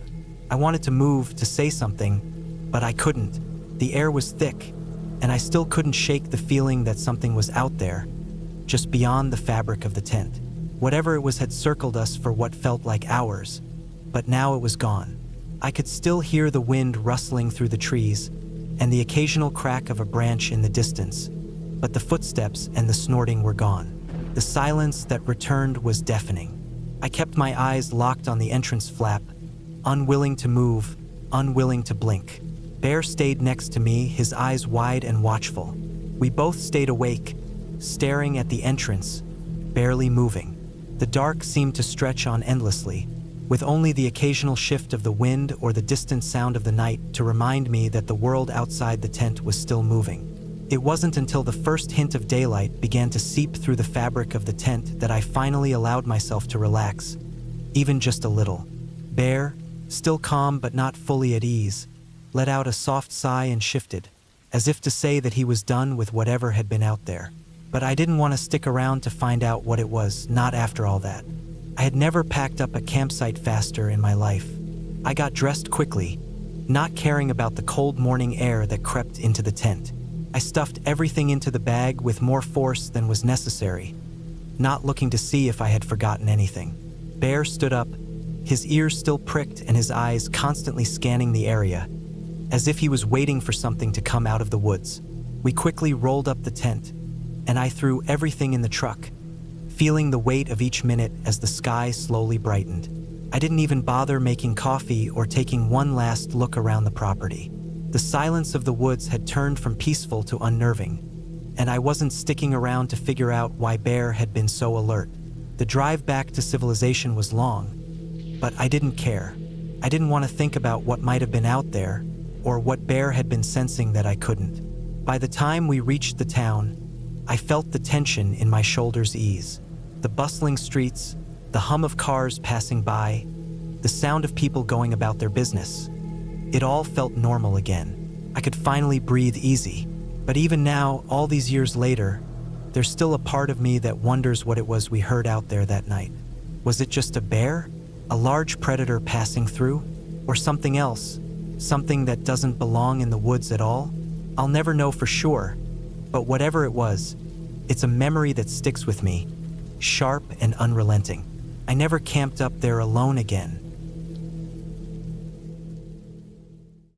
I wanted to move, to say something, but I couldn't. The air was thick, and I still couldn't shake the feeling that something was out there, just beyond the fabric of the tent. Whatever it was had circled us for what felt like hours, but now it was gone. I could still hear the wind rustling through the trees and the occasional crack of a branch in the distance, but the footsteps and the snorting were gone. The silence that returned was deafening. I kept my eyes locked on the entrance flap, unwilling to move, unwilling to blink. Bear stayed next to me, his eyes wide and watchful. We both stayed awake, staring at the entrance, barely moving. The dark seemed to stretch on endlessly, with only the occasional shift of the wind or the distant sound of the night to remind me that the world outside the tent was still moving. It wasn't until the first hint of daylight began to seep through the fabric of the tent that I finally allowed myself to relax, even just a little. Bear, still calm but not fully at ease, let out a soft sigh and shifted, as if to say that he was done with whatever had been out there. But I didn't want to stick around to find out what it was, not after all that. I had never packed up a campsite faster in my life. I got dressed quickly, not caring about the cold morning air that crept into the tent. I stuffed everything into the bag with more force than was necessary, not looking to see if I had forgotten anything. Bear stood up, his ears still pricked and his eyes constantly scanning the area, as if he was waiting for something to come out of the woods. We quickly rolled up the tent, and I threw everything in the truck, feeling the weight of each minute as the sky slowly brightened. I didn't even bother making coffee or taking one last look around the property. The silence of the woods had turned from peaceful to unnerving, and I wasn't sticking around to figure out why Bear had been so alert. The drive back to civilization was long, but I didn't care. I didn't want to think about what might have been out there, or what Bear had been sensing that I couldn't. By the time we reached the town, I felt the tension in my shoulders ease. The bustling streets, the hum of cars passing by, the sound of people going about their business. It all felt normal again. I could finally breathe easy. But even now, all these years later, there's still a part of me that wonders what it was we heard out there that night. Was it just a bear? A large predator passing through? Or something else? Something that doesn't belong in the woods at all? I'll never know for sure, but whatever it was, it's a memory that sticks with me, sharp and unrelenting. I never camped up there alone again.